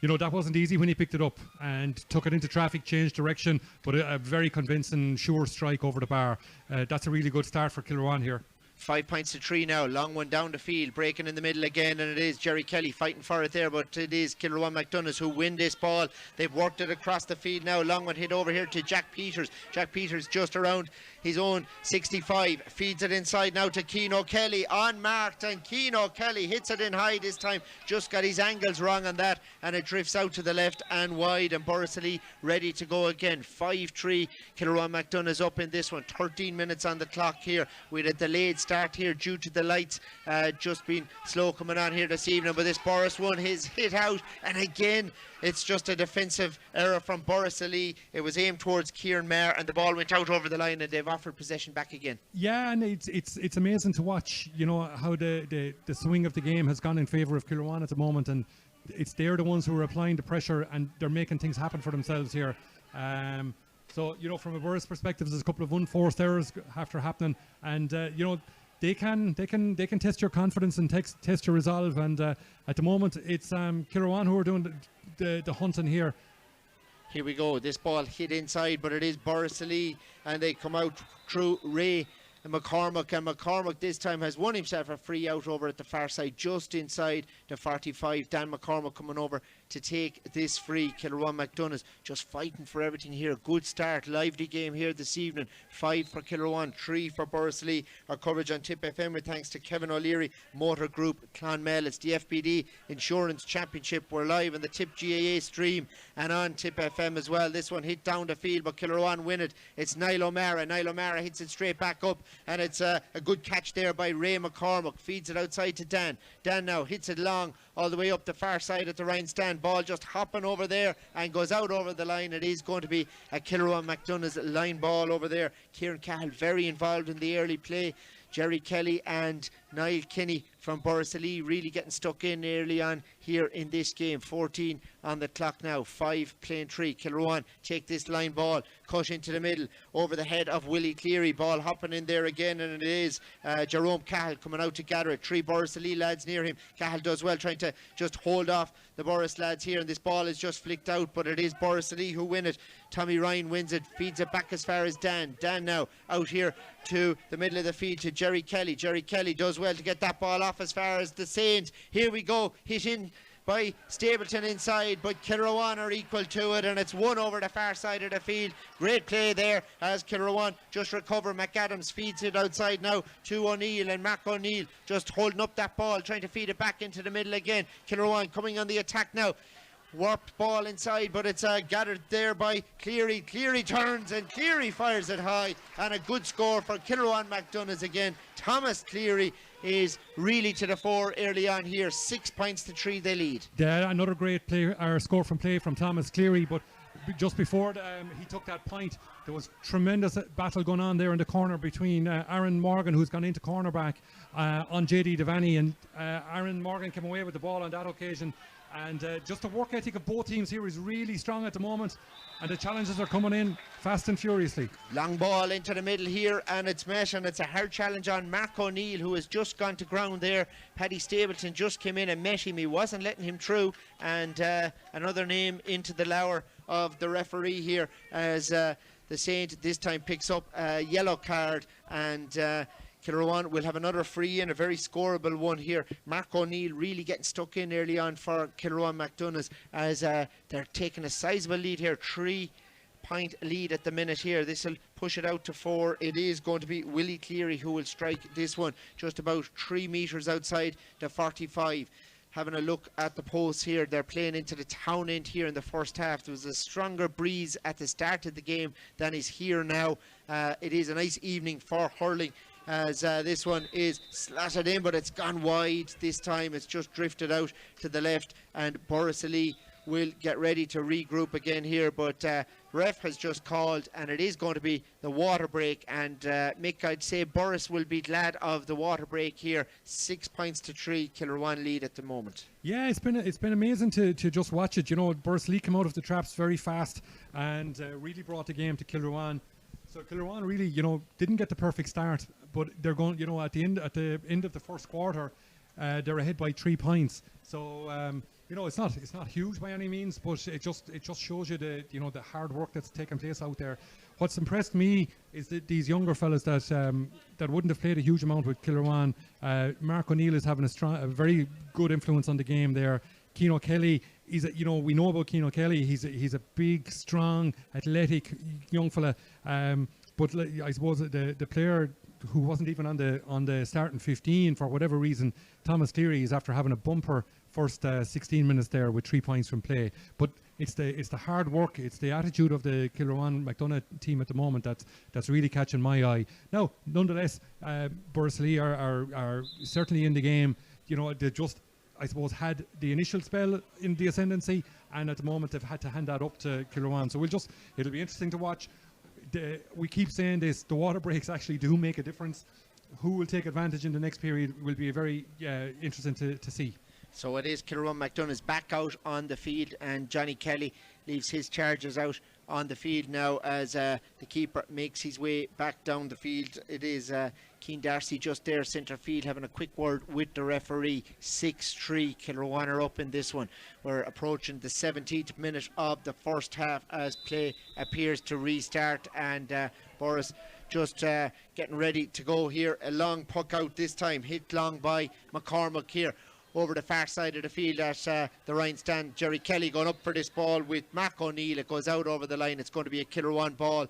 you know, that wasn't easy when he picked it up and took it into traffic, changed direction, but a very convincing, sure strike over the bar. That's a really good start for Kilruane here. 5 points to 3 now. Long one down the field, breaking in the middle again, and it is Jerry Kelly fighting for it there, but it is Kilruane MacDonaghs who win this ball. They've worked it across the field now. Long one hit over here to Jack Peters. Jack Peters just around his own 65, feeds it inside now to Keano Kelly, unmarked, and Keano Kelly hits it in high this time. Just got his angles wrong on that, and it drifts out to the left and wide, and Borris Ileigh ready to go again. 5-3, Kilruane MacDonaghs up in this one. 13 minutes on the clock here. We had a delayed start here due to the lights just being slow coming on here this evening, but this Borris one is hit out, and again it's just a defensive error from Borris Ileigh. It was aimed towards Kieran Maher, and the ball went out over the line, and they've offered possession back again. Yeah, and it's amazing to watch, you know, how the swing of the game has gone in favour of Kilruane at the moment, and they're the ones who are applying the pressure, and they're making things happen for themselves here. So, you know, from a Borris perspective, there's a couple of unforced errors after happening, and you know, they can test your confidence and test your resolve, and at the moment it's Kilruane who are doing the hunting here. Here we go, this ball hit inside, but it is Borris Ileigh, and they come out through Ray and McCormack this time has won himself a free out over at the far side, just inside the 45. Dan McCormack coming over to take this free. Kilruane MacDonaghs just fighting for everything here. Good start, lively game here this evening. 5 for Kilruane, 3 for Borris. Our coverage on Tipp FM with thanks to Kevin O'Leary, Motor Group, Clonmel. It's the FBD Insurance Championship. We're live on the Tipp GAA stream and on Tipp FM as well. This one hit down the field, but Kilruane win it. It's Niall O'Mara. Niall O'Mara hits it straight back up, and it's a good catch there by Ray McCormick. Feeds it outside to Dan. Dan now hits it long all the way up the far side at the Ryan stand. Ball just hopping over there and goes out over the line. It is going to be a Kilruane MacDonaghs line ball over there. Kieran Cahill very involved in the early play. Jerry Kelly and Niall Kinney from Borris Illeigh really getting stuck in early on here in this game. 14 on the clock now, 5 playing 3. Kilruane take this line ball, cut into the middle over the head of Willie Cleary. Ball hopping in there again, and it is Jerome Cahill coming out to gather it. 3 Borris Illeigh lads near him. Cahill does well trying to just hold off the Borris lads here, and this ball is just flicked out, but it is Borris Illeigh who win it. Tommy Ryan wins it, feeds it back as far as Dan. Dan now out here to the middle of the field to Jerry Kelly. Jerry Kelly does well to get that ball off as far as the Saints. Here we go, hit in by Stapleton inside, but Kilruane are equal to it, and it's won over the far side of the field. Great play there as Kilruane just recover. McAdams feeds it outside now to O'Neill, and Mark O'Neill just holding up that ball, trying to feed it back into the middle again. Kilruane coming on the attack now. Warped ball inside, but it's gathered there by Cleary. Cleary turns and Cleary fires it high, and a good score for Kilruane MacDonaghs again. Thomas Cleary is really to the fore early on here. 6 points to 3 they lead. Yeah, another great play, or score from play from Thomas Cleary, but just before he took that point, there was tremendous battle going on there in the corner between Aaron Morgan, who's gone into cornerback, on JD Devaney, and Aaron Morgan came away with the ball on that occasion. And just the work ethic of both teams here is really strong at the moment, and the challenges are coming in fast and furiously. Long ball into the middle here, and it's met, and it's a hard challenge on Mark O'Neill, who has just gone to ground there. Paddy Stapleton just came in and met him. He wasn't letting him through, and another name into the lower of the referee here as the Saint this time picks up a yellow card, and Kilruane will have another free in, a very scoreable one here. Mark O'Neill really getting stuck in early on for Kilruane MacDonaghs as they're taking a sizable lead here. 3-point lead at the minute here. This will push it out to 4. It is going to be Willie Cleary who will strike this one just about 3 metres outside the 45. Having a look at the posts here, they're playing into the town end here in the first half. There was a stronger breeze at the start of the game than is here now. It is a nice evening for hurling, as this one is slatted in, but it's gone wide this time. It's just drifted out to the left, and Borris Illeigh will get ready to regroup again here, but ref has just called, and it is going to be the water break. And Mick, I'd say Borris will be glad of the water break here. 6 points to 3, Kilruane lead at the moment. Yeah, it's been amazing to just watch it. You know, Borris Illeigh came out of the traps very fast and really brought the game to Kilruane. So Kilruane really, you know, didn't get the perfect start, but they're going, you know, at the end of the first quarter, they're ahead by 3 points. So you know, it's not huge by any means, but it just shows you the hard work that's taking place out there. What's impressed me is that these younger fellas that wouldn't have played a huge amount with Kilruane. Mark O'Neill is having a very good influence on the game there. Keano Kelly, we know about Keano Kelly. He's a big, strong, athletic young fella. But I suppose the player who wasn't even on the starting 15 for whatever reason, Thomas Cleary, is after having a bumper first 16 minutes there with 3 points from play. But it's the hard work, it's the attitude of the Kilruane MacDonagh team at the moment that's really catching my eye. Now, nonetheless, Borris Illeigh are certainly in the game. You know, they just, I suppose, had the initial spell in the ascendancy, and at the moment they've had to hand that up to Kilruane. So it'll be interesting to watch. We keep saying this, the water breaks actually do make a difference. Who will take advantage in the next period will be very interesting to see. So it is Kilruane MacDonaghs back out on the field, and Johnny Kelly leaves his chargers out on the field now as the keeper makes his way back down the field. It is Keane Darcy just there, centre field, having a quick word with the referee. 6-3, Kilruane are up in this one. We're approaching the 17th minute of the first half as play appears to restart, and Borris just getting ready to go here. A long puck out this time, hit long by McCormick here. over the far side of the field at the Ryan stand. Jerry Kelly going up for this ball with Mark O'Neill. It goes out over the line. It's going to be a Kilruane ball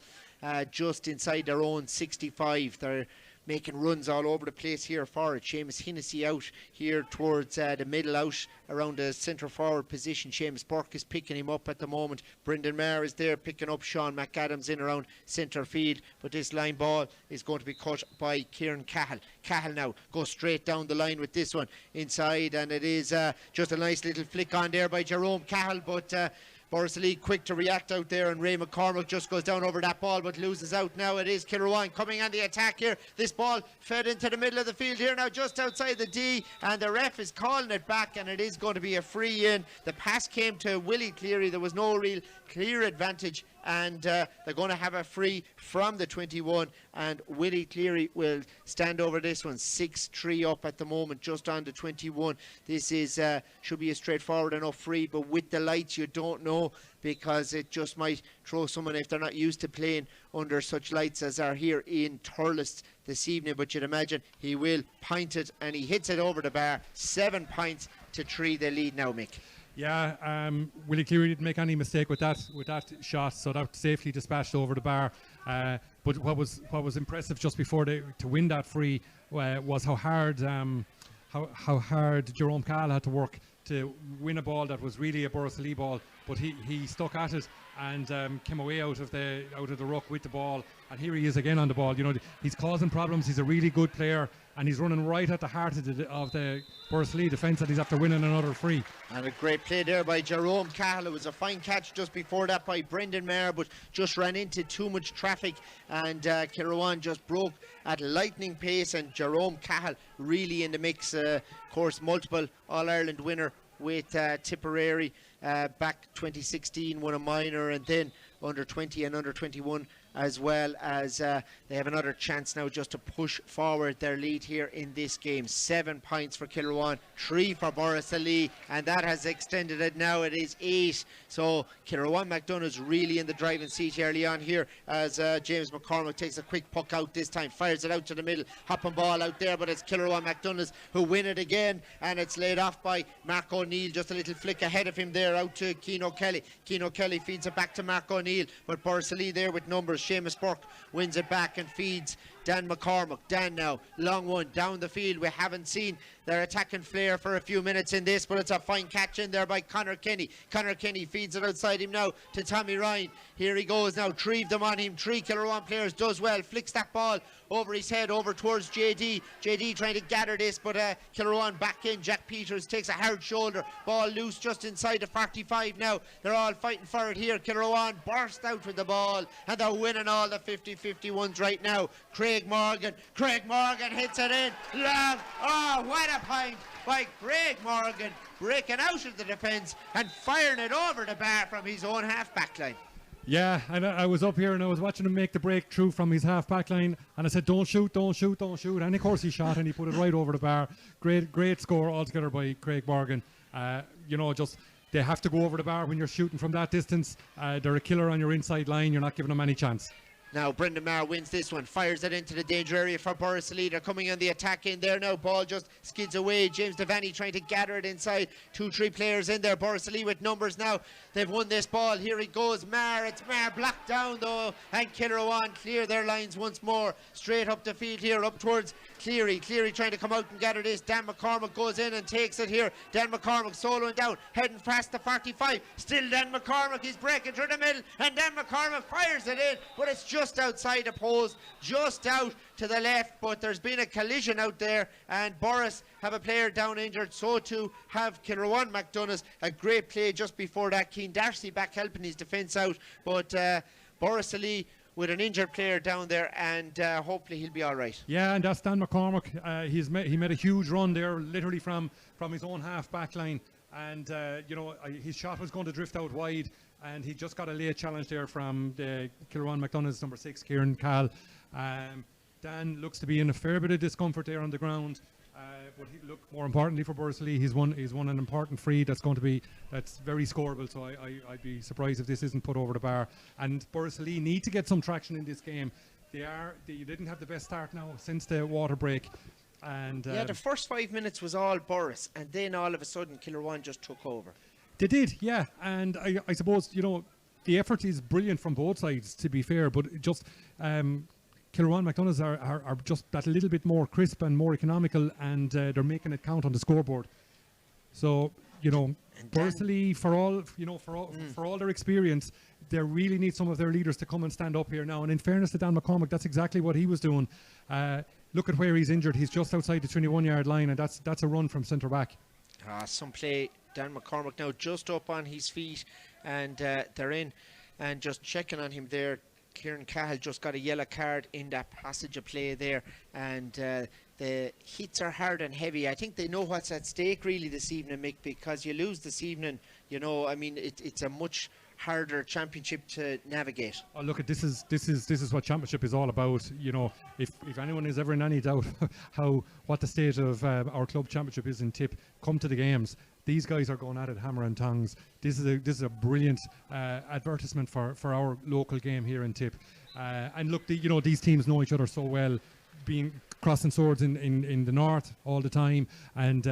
just inside their own 65. They're making runs all over the place here for it. Seamus Hennessy out here towards the middle, out around the centre forward position. Seamus Burke is picking him up at the moment. Brendan Maher is there picking up Sean McAdams in around centre field, but this line ball is going to be cut by Kieran Cahill. Cahill now goes straight down the line with this one inside, and it is just a nice little flick on there by Jerome Cahill, but Borris Illeigh quick to react out there, and Ray McCormick just goes down over that ball but loses out. Now it is Kilruane coming on the attack here. This ball fed into the middle of the field here now, just outside the D, and the ref is calling it back, and it is going to be a free in. The pass came to Willie Cleary. There was no real clear advantage, and they're going to have a free from the 21, and Willie Cleary will stand over this one. 6-3 up at the moment, just on the 21. This is should be a straightforward enough free, but with the lights you don't know, because it just might throw someone if they're not used to playing under such lights as are here in Thurles this evening. But you'd imagine he will point it, and he hits it over the bar. 7 points to 3 they lead now, Mick. Yeah, Willie Cleary didn't make any mistake with that shot, so that safely dispatched over the bar. But what was impressive just before to win that free was how hard Jerome Cahill had to work to win a ball that was really a Borris Illeigh ball, but he stuck at it and came away out of the ruck with the ball, and here he is again on the ball. You know, he's causing problems. He's a really good player, and he's running right at the heart of the Borris Illeigh defence, and he's after winning another free. And a great play there by Jerome Cahill. It was a fine catch just before that by Brendan Maher, but just ran into too much traffic, and Kilruane just broke at lightning pace, and Jerome Cahill really in the mix. Of course, multiple All-Ireland winner with Tipperary back 2016, won a minor, and then under 20 and under 21 as well, as they have another chance now just to push forward their lead here in this game. 7 points for Kilruane, 3 for Borris Illeigh, and that has extended it. Now it is 8. So Kilruane MacDonaghs really in the driving seat early on here, as James McCormick takes a quick puck out this time, fires it out to the middle, hopping ball out there, but it's Kilruane MacDonaghs who win it again, and it's laid off by Mark O'Neill. Just a little flick ahead of him there out to Keane O'Kelly. Keane O'Kelly feeds it back to Mark O'Neill, but Borris Illeigh there with numbers. Seamus Burke wins it back and feeds Dan McCormick. Dan now, long one down the field. We haven't seen their attacking flair for a few minutes in this, but it's a fine catch in there by Conor Kenny. Conor Kenny feeds it outside him now to Tommy Ryan. Here he goes now, 3 of them on him. 3 Kilruane players, does well, flicks that ball over his head over towards JD. JD trying to gather this, but Kilruane back in. Jack Peters takes a hard shoulder, ball loose just inside the 45 now. They're all fighting for it here. Kilruane burst out with the ball, and they're winning all the 50-51s right now. Craig Morgan hits it in long. Oh, what a point by Craig Morgan, breaking out of the defence and firing it over the bar from his own half-back line. Yeah, and I was up here and I was watching him make the breakthrough from his half-back line, and I said, don't shoot, don't shoot, don't shoot. And of course he shot, and he put it right over the bar. Great score altogether by Craig Morgan. You know, just they have to go over the bar when you're shooting from that distance. They're a killer on your inside line. You're not giving them any chance. Now Brendan Maher wins this one, fires it into the danger area for Borris Illeigh. They're coming on the attack in there now. Ball just skids away. James Devaney trying to gather it inside. 2-3 players in there. Borris Illeigh with numbers now. They've won this ball. Here it goes. Maher. It's Maher blocked down though. And Kilruane clear their lines once more. Straight up the field here, up towards Cleary. Cleary trying to come out and gather this. Dan McCormick goes in and takes it here. Dan McCormick soloing down, heading past the 45. Still Dan McCormick is breaking through the middle, and Dan McCormick fires it in, but it's just outside the post, just out to the left. But there's been a collision out there, and Borris have a player down injured. So too have Kilruane MacDonaghs. A great play just before that. Keane Darcy back helping his defence out, but Borris Illeigh with an injured player down there, and hopefully he'll be all right. Yeah, and that's Dan McCormick. He made a huge run there, literally from his own half-back line, and you know, his shot was going to drift out wide, and he just got a late challenge there from the Kilruane MacDonaghs number 6, Kieran Cahill. Dan looks to be in a fair bit of discomfort there on the ground. But look, more importantly for Borris Illeigh, he's won an important free that's very scoreable. So I'd be surprised if this isn't put over the bar. And Borris Illeigh need to get some traction in this game. They didn't have the best start now since the water break. And Yeah, the first 5 minutes was all Borris, and then all of a sudden Kilruane just took over. They did, yeah. And I suppose, the effort is brilliant from both sides, to be fair, but just Kilruane MacDonaghs are just that little bit more crisp and more economical, and they're making it count on the scoreboard. So, Borris Illeigh, for all their experience, they really need some of their leaders to come and stand up here now. And in fairness to Dan McCormick, that's exactly what he was doing. Look at where he's injured. He's just outside the 21-yard line, and that's a run from centre back. Some play. Dan McCormick now just up on his feet, and they're in and just checking on him there. Kieran Cahill just got a yellow card in that passage of play there, and the hits are hard and heavy. I think they know what's at stake really this evening, Mick, because you lose this evening, it's a much harder championship to navigate. Oh, look, this is what championship is all about. If anyone is ever in any doubt what the state of our club championship is in Tipp, come to the games. These guys are going at it hammer and tongs. This is a brilliant advertisement for our local game here in Tipp. And look, these teams know each other so well, being crossing swords in the north all the time, and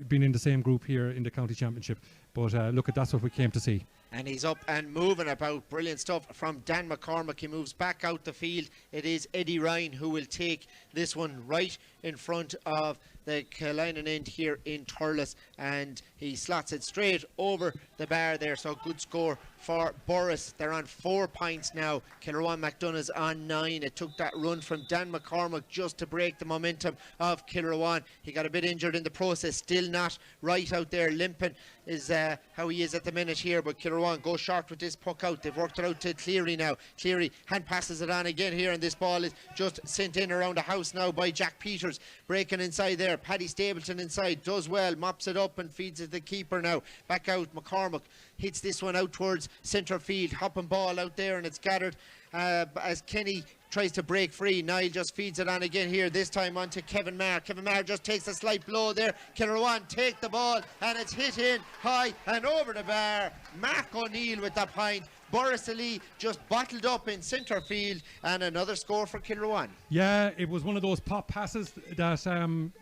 being in the same group here in the county championship. But look, that's what we came to see. And he's up and moving about. Brilliant stuff from Dan McCormick. He moves back out the field. It is Eddie Ryan who will take this one right in front of the Kilruane end here in Thurles, and he slots it straight over the bar there. So good score for Borris. They're on 4 points now. Kilruane MacDonaghs on 9. It took that run from Dan McCormick just to break the momentum of Kilruane. He got a bit injured in the process. Still not right out there. Limping is how he is at the minute here, but Kilruane go short with this puck out. They've worked it out to Cleary now. Cleary hand passes it on again here, and this ball is just sent in around the house now by Jack Peters. Breaking inside there. Paddy Stapleton inside, does well, mops it up and feeds it the keeper now. Back out, McCormick hits this one out towards centre field. Hopping ball out there, and it's gathered as Kenny tries to break free. Niall just feeds it on again here, this time on to Kevin Marr. Kevin Marr just takes a slight blow there. Kilruane take the ball, and it's hit in high and over the bar. Mark O'Neill with that point. Borris Illeigh just bottled up in centre field, and another score for Kilruane. Yeah, it was one of those pop passes that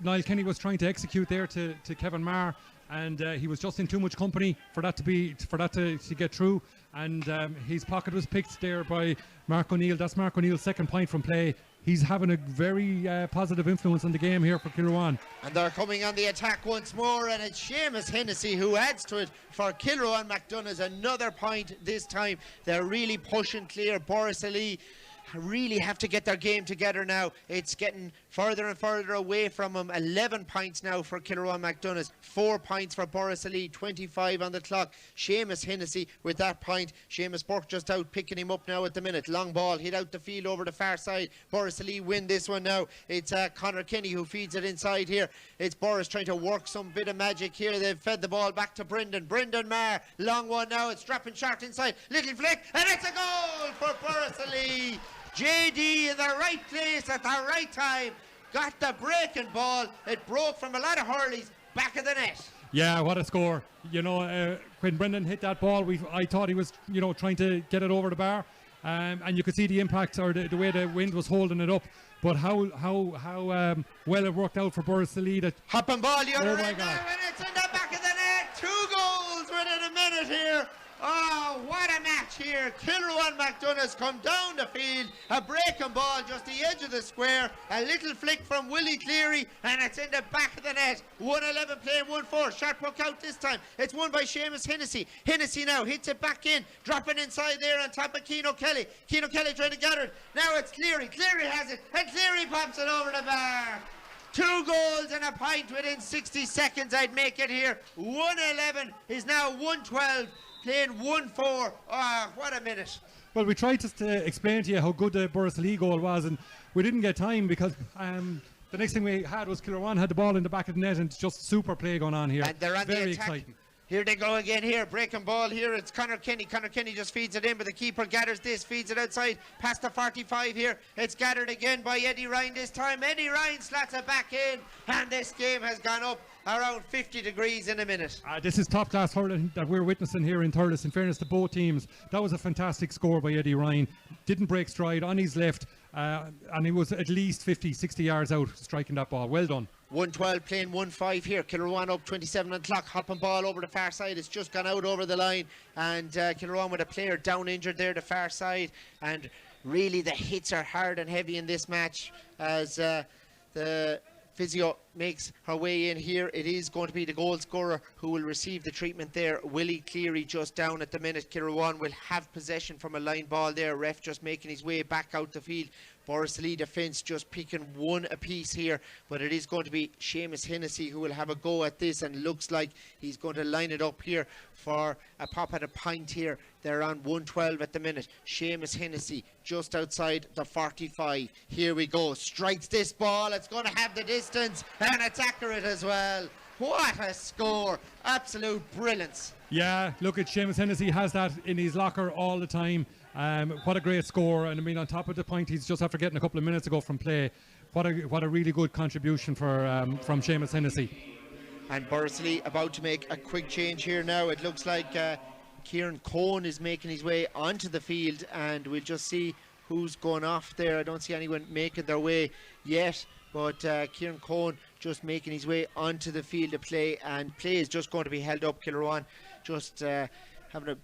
Niall Kenny was trying to execute there to Kevin Marr, and he was just in too much company for that to get through, and his pocket was picked there by Mark O'Neill. That's Mark O'Neill's second point from play. He's having a very positive influence on the game here for Kilruane. And they're coming on the attack once more, and it's Seamus Hennessy who adds to it for Kilruane MacDonaghs. Another point this time. They're really pushing clear. Borris Illeigh really have to get their game together now. It's getting further and further away from them. 11 points now for Kilruane MacDonaghs, 4 points for Borris Illeigh, 25 on the clock. Seamus Hennessy with that point. Seamus Burke just out picking him up now at the minute. Long ball hit out the field over the far side. Borris Illeigh win this one now. It's Conor Kenny who feeds it inside here. It's Borris trying to work some bit of magic here. They've fed the ball back to Brendan Marr. Long one now. It's dropping short inside. Little flick, and it's a goal for Borris Illeigh. JD in the right place at the right time. Got the breaking ball. It broke from a lot of hurleys. Back of the net. Yeah, what a score. When Brendan hit that ball, I thought he was, trying to get it over the bar. And you could see the impact, or the way the wind was holding it up. But how well it worked out for Borris Illeigh. That hopping ball the other my end God. now, and it's in the back of the net. 2 goals within a minute here. Oh, what a match here. Kilruane MacDonaghs come down the field. A breaking ball just the edge of the square. A little flick from Willie Cleary, and it's in the back of the net. 1-11 playing 1-4. Sharp puck out this time. It's won by Seamus Hennessy. Hennessy now hits it back in. Dropping inside there on top of Keano Kelly. Keano Kelly trying to gather it. Now it's Cleary. Cleary has it, and Cleary pops it over the bar. 2 goals and a point within 60 seconds. I'd make it here. 1-11 is now 1-12. Playing 1-4. What a minute. Well, we tried just to explain to you how good the Borris Illeigh goal was, and we didn't get time because the next thing we had was Kilruane had the ball in the back of the net, and just super play going on here. And they're on very the attack. exciting. Here they go again here. Breaking ball here. It's Conor Kenny. Conor Kenny just feeds it in, but the keeper gathers this, feeds it outside. Past the 45 here. It's gathered again by Eddie Ryan this time. Eddie Ryan slats it back in, and this game has gone up around 50 degrees in a minute. This is top class hurling that we're witnessing here in Thurles. In fairness to both teams, that was a fantastic score by Eddie Ryan. Didn't break stride on his left, and he was at least 50-60 yards out striking that ball. Well done. 1-12 playing 1-5 here. Kilruane up 27 on the clock. Hopping ball over the far side. It's just gone out over the line. And Kilruane with a player down injured there, the far side. And really the hits are hard and heavy in this match as the physio makes her way in here. It is going to be the goal scorer who will receive the treatment there. Willie Cleary just down at the minute. Kilruane will have possession from a line ball there. Ref just making his way back out the field. Borris Lee defence just picking one apiece here, but it is going to be Seamus Hennessy who will have a go at this, and looks like he's going to line it up here for a pop at a pint here. They're on 1-12 at the minute. Seamus Hennessy just outside the 45. Here we go. Strikes this ball. It's going to have the distance, and it's accurate as well. What a score. Absolute brilliance. Yeah, look at Seamus Hennessy has that in his locker all the time. What a great score, and I mean on top of the point he's just after getting a couple of minutes ago from play. What a really good contribution from Seamus Hennessy. And Borris Lee about to make a quick change here now. It looks like Kieran Cohn is making his way onto the field, and we'll just see who's going off there. I don't see anyone making their way yet, but Kieran Cohn just making his way onto the field to play, and play is just going to be held up. Kilruane just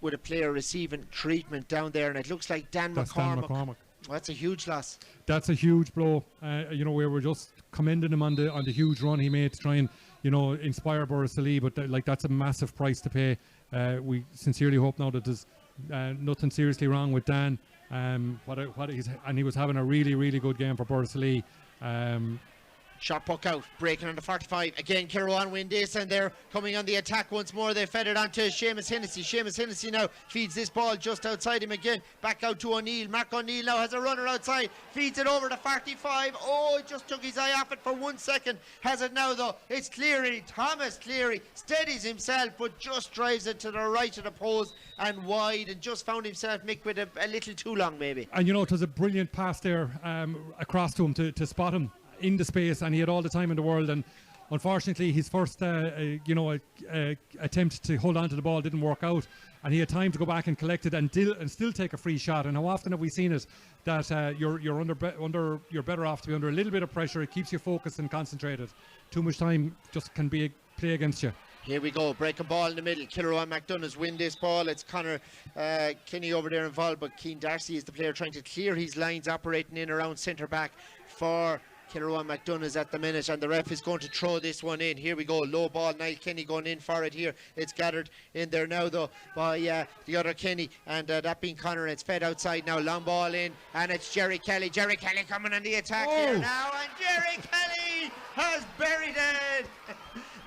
with a player receiving treatment down there, and it looks like Dan McCormack. That's a huge loss. That's a huge blow. We were just commending him on the huge run he made to try and inspire Borris Lee, but that's a massive price to pay. We sincerely hope now that there's nothing seriously wrong with Dan. And he was having a really, really good game for Borris Lee. Shot puck out, breaking on the 45. Again, Kilruane win this, and they're coming on the attack once more. They fed it on to Seamus Hennessy. Seamus Hennessy now feeds this ball just outside him again. Back out to O'Neill. Mark O'Neill now has a runner outside. Feeds it over to 45. Oh, it just took his eye off it for 1 second. Has it now, though. It's Cleary. Thomas Cleary steadies himself, but just drives it to the right of the post and wide, and just found himself, Mick, with a little too long, maybe. And, it was a brilliant pass there across to him to spot him in the space, and he had all the time in the world, and unfortunately his first attempt to hold on to the ball didn't work out, and he had time to go back and collect it and still take a free shot. And how often have we seen it that you're better off to be under a little bit of pressure. It keeps you focused and concentrated. Too much time just can be a play against you. Here we go, breaking ball in the middle. Kilruane MacDonaghs win this ball. It's Conor Kinney over there involved, but Keane Darcy is the player trying to clear his lines, operating in around centre back for Kilruane MacDonaghs at the minute, and the ref is going to throw this one in. Here we go, low ball. Niall Kenny going in for it here. It's gathered in there now, though, by the other Kenny, and that being Conor. It's fed outside now, long ball in, and it's Jerry Kelly. Jerry Kelly coming on the attack here now, and Jerry Kelly has buried it.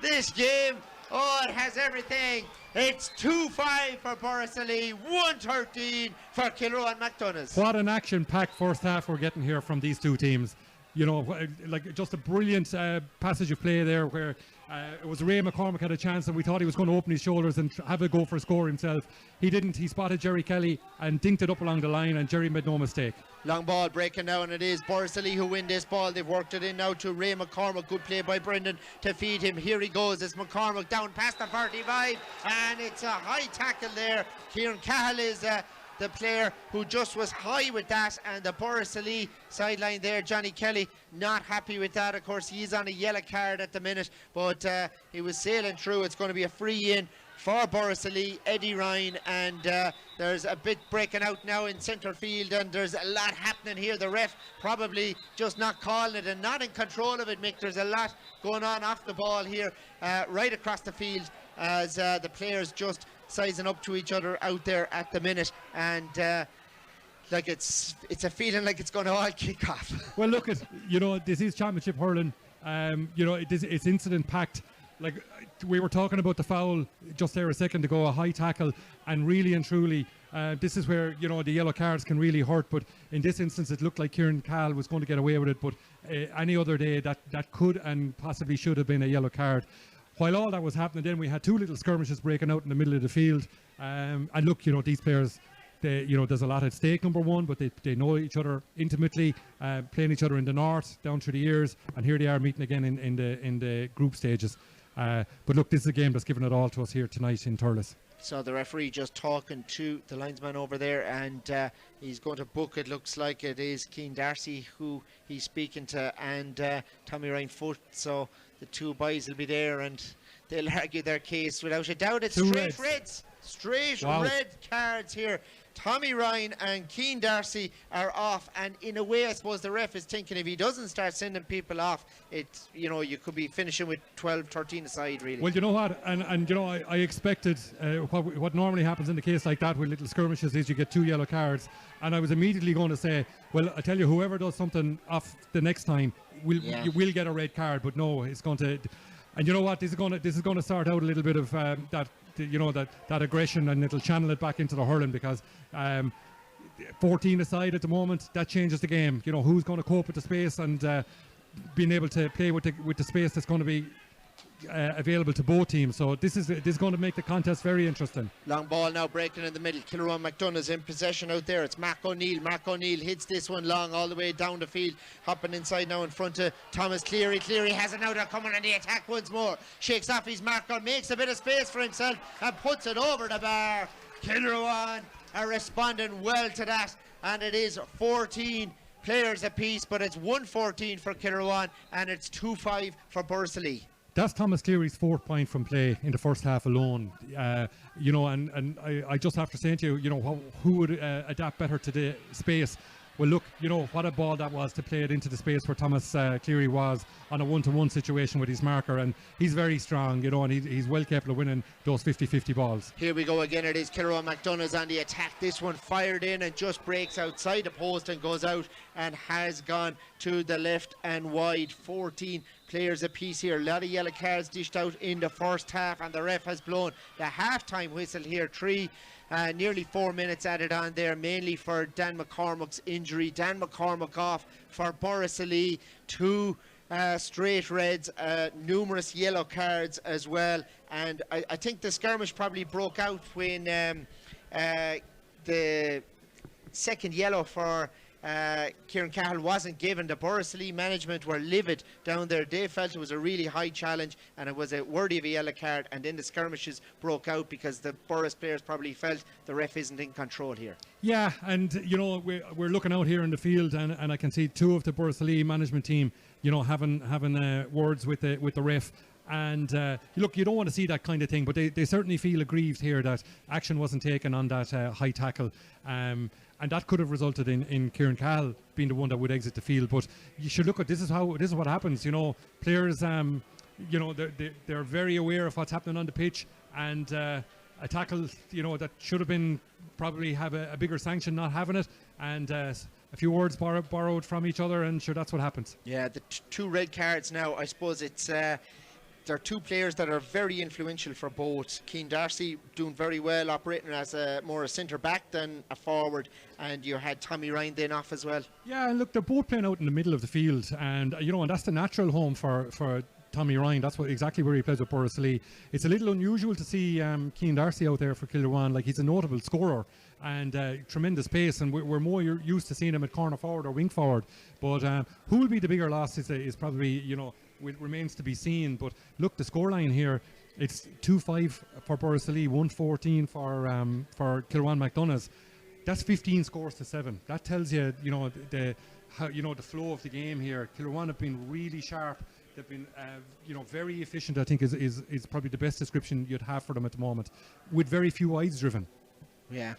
This game, it has everything. It's 2-5 for Borris Illeigh, 1-13 for Kilruane MacDonaghs. What an action-packed first half we're getting here from these two teams. Just a brilliant passage of play there, where it was Ray McCormack had a chance, and we thought he was going to open his shoulders and have a go for a score himself. He didn't. He spotted Jerry Kelly and dinked it up along the line, and Jerry made no mistake. Long ball breaking now, and it is Borris Illeigh who win this ball. They've worked it in now to Ray McCormack. Good play by Brendan to feed him. Here he goes. It's McCormack down past the 45, and it's a high tackle there. Kieran Cahill is the player who just was high with that, and the Borris Illeigh sideline there, Johnny Kelly, not happy with that. Of course, he's on a yellow card at the minute, but he was sailing through. It's going to be a free in for Borris Illeigh, Eddie Ryan, and there's a bit breaking out now in centre field, and there's a lot happening here. The ref probably just not calling it and not in control of it, Mick. There's a lot going on off the ball here, right across the field, as the players just sizing up to each other out there at the minute, and it's a feeling like it's going to all kick off. Well, look, this is championship hurling. It's incident packed. Like we were talking about the foul just there a second ago, a high tackle, and really and truly, this is where the yellow cards can really hurt. But in this instance, it looked like Kieran Cahill was going to get away with it. But any other day, that could and possibly should have been a yellow card. While all that was happening, then we had two little skirmishes breaking out in the middle of the field. And look, these players, there's a lot at stake, number one, but they know each other intimately, playing each other in the north, down through the years, and here they are meeting again in the group stages. But look, this is a game that's given it all to us here tonight in Thurles. So the referee just talking to the linesman over there, and he's going to book it. Looks like it is Keane Darcy who he's speaking to, and Tommy Ryan Foot. So the two boys will be there and they'll argue their case without a doubt. It's Two straight reds. reds. Straight Wow. red cards here. Tommy Ryan and Cian Darcy are off, and in a way I suppose the ref is thinking if he doesn't start sending people off, it's, you know, you could be finishing with 12, 13 aside really. Well, you know what, and you know, I expected what normally happens in the case like that with little skirmishes is you get 2 yellow cards, and I was immediately going to say, well, I tell you, whoever does something off the next time you will get a red card, but no, it's going to. And you know what, this is going to start out a little bit of that, you know, that aggression, and it'll channel it back into the hurling, because 14 aside at the moment, that changes the game. You know, who's going to cope with the space and being able to play with the space that's going to be available to both teams. So this is going to make the contest very interesting. Long ball now breaking in the middle. Kilruane MacDonaghs in possession out there. It's Mark O'Neill. Mark O'Neill hits this one long all the way down the field, hopping inside now in front of Thomas Cleary. Cleary has it now. They're coming on the attack once more. Shakes off his marker, makes a bit of space for himself and puts it over the bar. Kilruane are responding well to that, and it is 14 players apiece, but it's 1-14 for Kilruane and it's 2-5 for Borris Illeigh. That's Thomas Cleary's 4th point from play in the first half alone. You know, and I just have to say to you, you know, who would adapt better to the space? Well, look, you know, what a ball that was to play it into the space where Thomas Cleary was on a 1-to-1 situation with his marker, and he's very strong, you know, and he's well capable of winning those 50-50 balls. Here we go again. It is Kilruane MacDonaghs on the attack. This one fired in and just breaks outside the post and goes out and has gone to the left and wide. 14 players apiece here. A lot of yellow cards dished out in the first half, and the ref has blown the half-time whistle here. Nearly 4 minutes added on there, mainly for Dan McCormack's injury. Dan McCormack off for Borris Illeigh. 2 straight reds, numerous yellow cards as well, and I think the skirmish probably broke out when the second yellow for Kieran Cahill wasn't given. The Borris Illeigh management were livid down there. They felt it was a really high challenge and it was worthy of a yellow card, and then the skirmishes broke out because the Borris players probably felt the ref isn't in control here. Yeah, and you know, we're looking out here in the field, and I can see 2 of the Borris Illeigh management team, you know, having words with the ref. And look, you don't want to see that kind of thing, but they certainly feel aggrieved here that action wasn't taken on that high tackle, and that could have resulted in Kieran Cahill being the one that would exit the field. But you should look at this is what happens. You know, players, you know, they're very aware of what's happening on the pitch, and a tackle, you know, that should have been probably have a bigger sanction, not having it, and a few words borrowed from each other, and sure, that's what happens. Yeah, the 2 red cards now. I suppose it's. There are 2 players that are very influential for both. Cian Darcy doing very well, operating as more a centre back than a forward, and you had Tommy Ryan then off as well. Yeah, and look, they're both playing out in the middle of the field, and you know, and that's the natural home for Tommy Ryan. That's exactly where he plays with Borris Illeigh. It's a little unusual to see Cian Darcy out there for Kilruane. Like, he's a notable scorer and tremendous pace, and we're more used to seeing him at corner forward or wing forward. But who will be the bigger loss is probably, you know, it remains to be seen. But look, the scoreline here, it's 2-5 for Borris Illeigh, 1-14 for Kilruane MacDonaghs. That's 15 scores to 7. That tells you, you know, the flow of the game here. Kilruane have been really sharp. They've been, you know, very efficient. I think is probably the best description you'd have for them at the moment, with very few eyes driven. Yeah.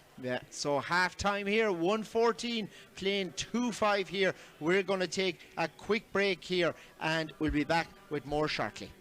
So half time here, 1-14, playing 2-5 here. We're going to take a quick break here, and we'll be back with more shortly.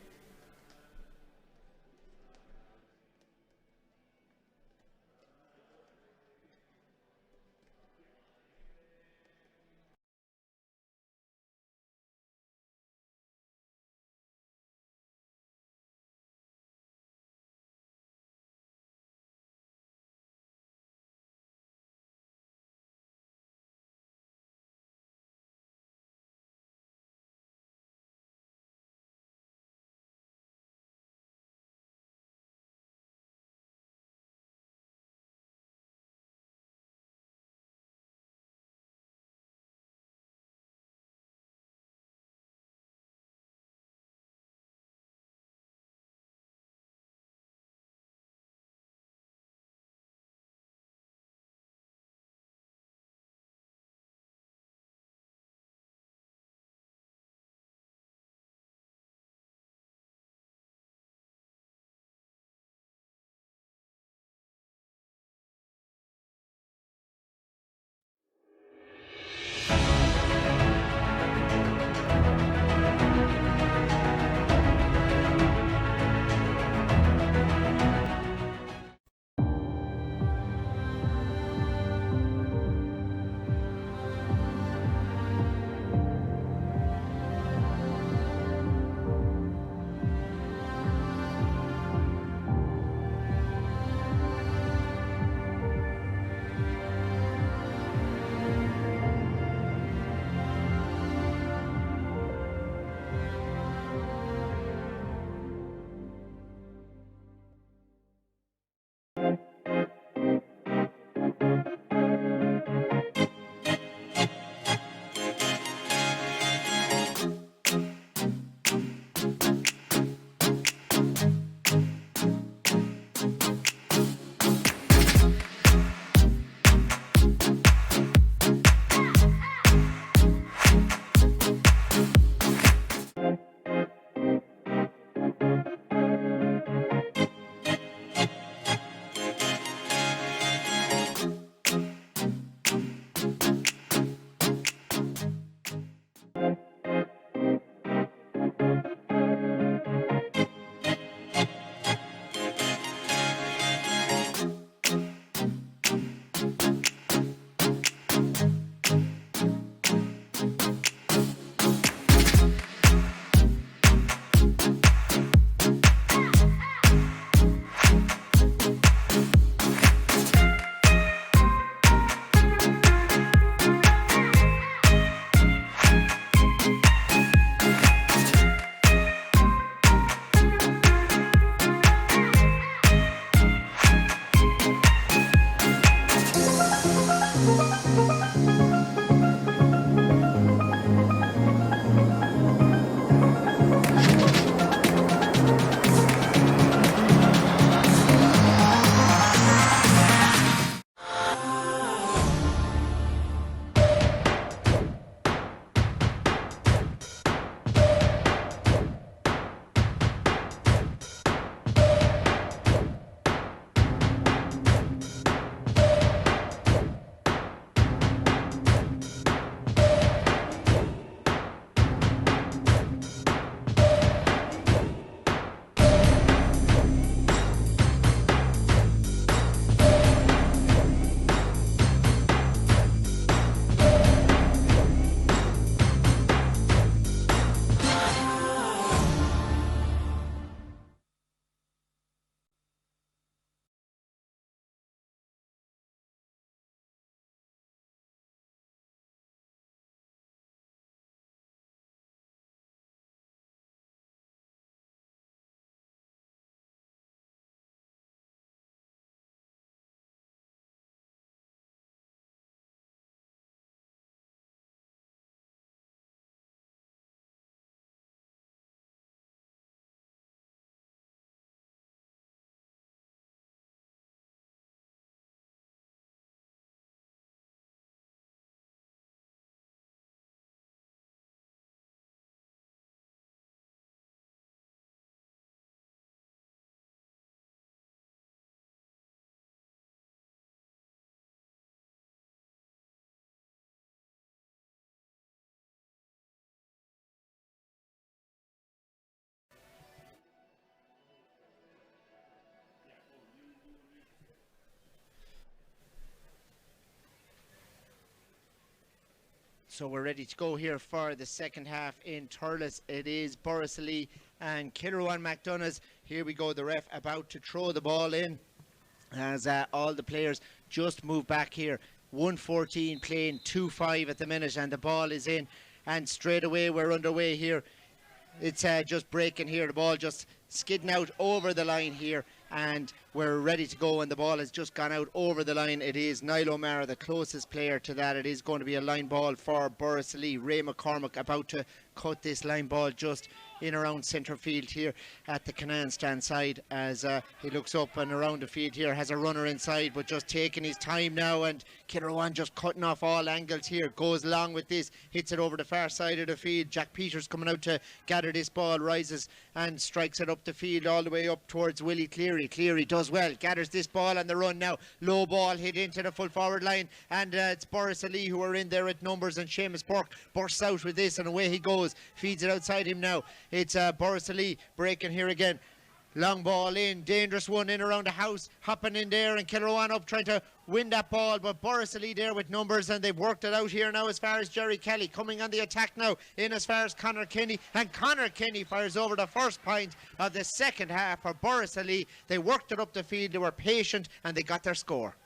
So we're ready to go here for the second half in Thurles. It is Borris, Illeigh and Kilruane MacDonaghs. Here we go, the ref about to throw the ball in as all the players just move back here. 1:14 playing 2-5 at the minute, and the ball is in, and straight away we're underway here. It's just breaking here, the ball just skidding out over the line here, and we're ready to go, and the ball has just gone out over the line. It is Niall O'Mara, the closest player to that. It is going to be a line ball for Borris, Illeigh. Ray McCormack about to cut this line ball just in around centre field here at the Canaan stand side, as he looks up and around the field here, has a runner inside, but just taking his time now, and Kilruane just cutting off all angles here, goes along with this, hits it over the far side of the field. Jack Peters coming out to gather this ball, rises and strikes it up the field all the way up towards Willie Cleary. Cleary does well, gathers this ball on the run now, low ball hit into the full forward line, and it's Borris, Illeigh who are in there at numbers, and Seamus Burke bursts out with this, and away he goes, feeds it outside him now. It's Borris, Illeigh breaking here again. Long ball in, dangerous one in around the house, hopping in there, and Kilruane up trying to win that ball, but Borris, Illeigh there with numbers, and they've worked it out here now as far as Jerry Kelly coming on the attack now, in as far as Conor Kenny, and Conor Kenny fires over the first point of the second half for Borris, Illeigh. They worked it up the field, they were patient, and they got their score.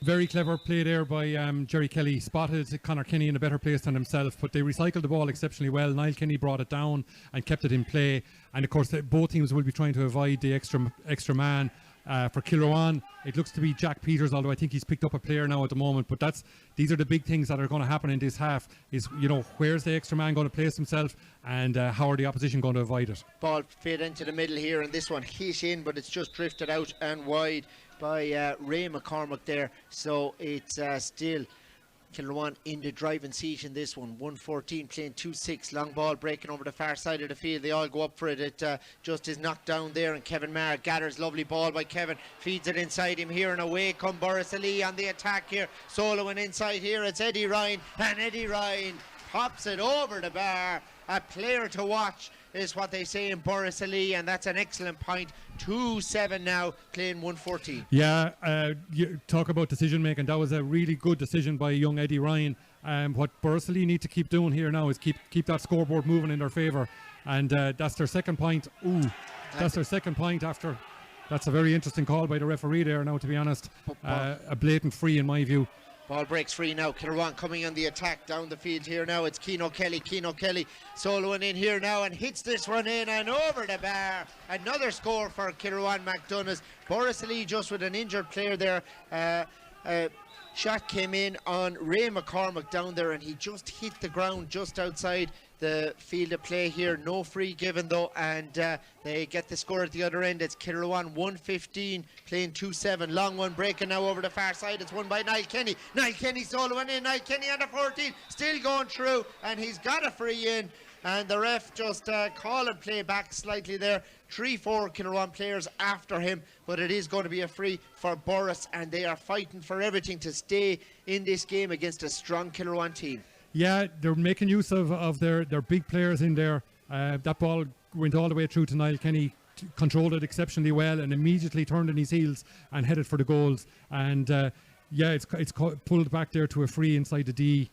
Very clever play there by Jerry Kelly. Spotted Conor Kenny in a better place than himself, but they recycled the ball exceptionally well. Niall Kenny brought it down and kept it in play, and of course both teams will be trying to avoid the extra man. For Kilruane, it looks to be Jack Peters, although I think he's picked up a player now at the moment. But these are the big things that are going to happen in this half, is, you know, where's the extra man going to place himself, and how are the opposition going to avoid it. Ball fed into the middle here, and this one hit in, but it's just drifted out and wide by Ray McCormack there. So it's still Kilruane in the driving seat in this one. 1:14 playing 2-6, long ball breaking over the far side of the field. They all go up for it. It just is knocked down there, and Kevin Maher gathers, lovely ball by Kevin, feeds it inside him here, and away come Borris, Illeigh on the attack here, soloing inside here. It's Eddie Ryan, and Eddie Ryan pops it over the bar. A player to watch is what they say in Borris, Illeigh, and that's an excellent point. 2-7 now, playing 1:14. Yeah, you talk about decision making. That was a really good decision by young Eddie Ryan. What Borris, Illeigh need to keep doing here now is keep that scoreboard moving in their favour, and that's their second point. That's their second point after. That's a very interesting call by the referee there now, to be honest. A blatant free in my view. Ball breaks free now. Kilruane coming on the attack down the field here now. It's Keano Kelly. Keano Kelly soloing in here now and hits this one in and over the bar. Another score for Kilruane MacDonaghs. Borris, Illeigh just with an injured player there. Shot came in on Ray McCormack down there, and he just hit the ground just outside the field of play here. No free given though, and they get the score at the other end. It's Kilruane 1:15 playing 2-7. Long one breaking now over the far side. It's won by Niall Kenny. Niall Kenny soloing in. Niall Kenny under 14, still going through, and he's got a free in. And the ref just call and play back slightly there. 3-4 Kilruane players after him, but it is going to be a free for Borris, and they are fighting for everything to stay in this game against a strong Kilruane team. Yeah, they're making use of their big players in there. That ball went all the way through to Niall Kenny, controlled it exceptionally well, and immediately turned on his heels and headed for the goals. And yeah, it's pulled back there to a free inside the D,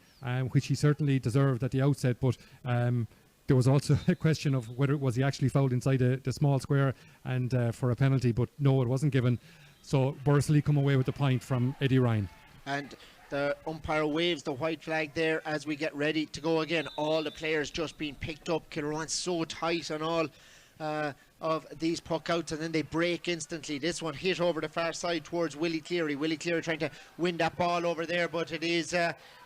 which he certainly deserved at the outset. But there was also a question of whether was he actually fouled inside the small square and for a penalty, but no, it wasn't given. So Borris, Illeigh come away with the point from Eddie Ryan. And the umpire waves the white flag there as we get ready to go again. All the players just being picked up. Kilruane's so tight on all of these puck outs, and then they break instantly. This one hit over the far side towards Willie Cleary. Willie Cleary trying to win that ball over there, but it is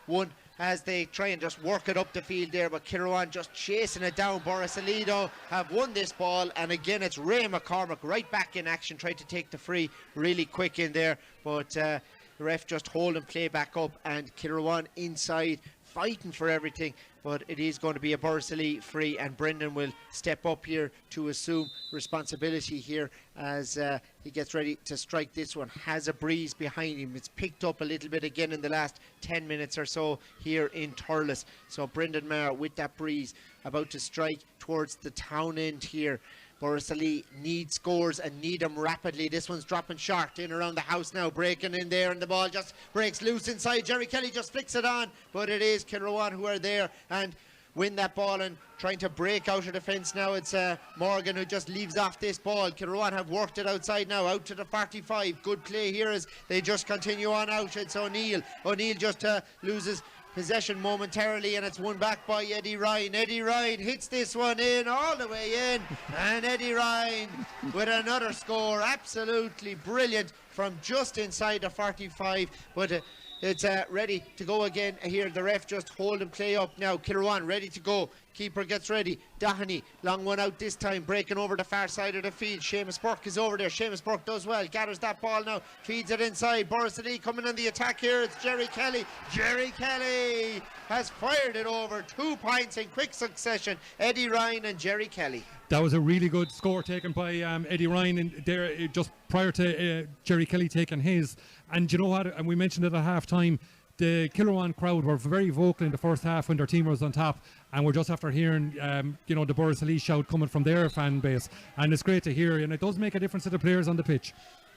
one as they try and just work it up the field there, but Kilruane just chasing it down. Borris, Illeigh though have won this ball, and again it's Ray McCormack right back in action, tried to take the free really quick in there, but the ref just holding play back up, and Kilruane inside fighting for everything. But it is going to be a Borris, Illeigh free, and Brendan will step up here to assume responsibility here as he gets ready to strike this one. Has a breeze behind him. It's picked up a little bit again in the last 10 minutes or so here in Thurles. So Brendan Maher with that breeze about to strike towards the town end here. Illeigh need scores and need them rapidly. This one's dropping short in around the house now, breaking in there, and the ball just breaks loose inside. Jerry Kelly just flicks it on, but it is Kilruane who are there and win that ball and trying to break out of defence now. It's Morgan who just leaves off this ball. Kilruane have worked it outside now, out to the 45. Good play here as they just continue on out. It's O'Neill. O'Neill just loses possession momentarily, and it's won back by Eddie Ryan. Eddie Ryan hits this one in, all the way in, and Eddie Ryan with another score. Absolutely brilliant from just inside the 45, but it's ready to go again here. The ref just holding play up now. Kilruane ready to go. Keeper gets ready. Doheny, long one out this time, breaking over the far side of the field. Seamus Burke is over there. Seamus Burke does well, gathers that ball now, feeds it inside. Borris Illeigh coming on the attack here. It's Jerry Kelly. Jerry Kelly has fired it over. 2 points in quick succession. Eddie Ryan and Jerry Kelly. That was a really good score taken by Eddie Ryan in there just prior to Jerry Kelly taking his. And you know what? And we mentioned it at half time. The Kilruane crowd were very vocal in the first half when their team was on top, and we're just after hearing the Borris Illeigh shout coming from their fan base, and it's great to hear, and it does make a difference to the players on the pitch.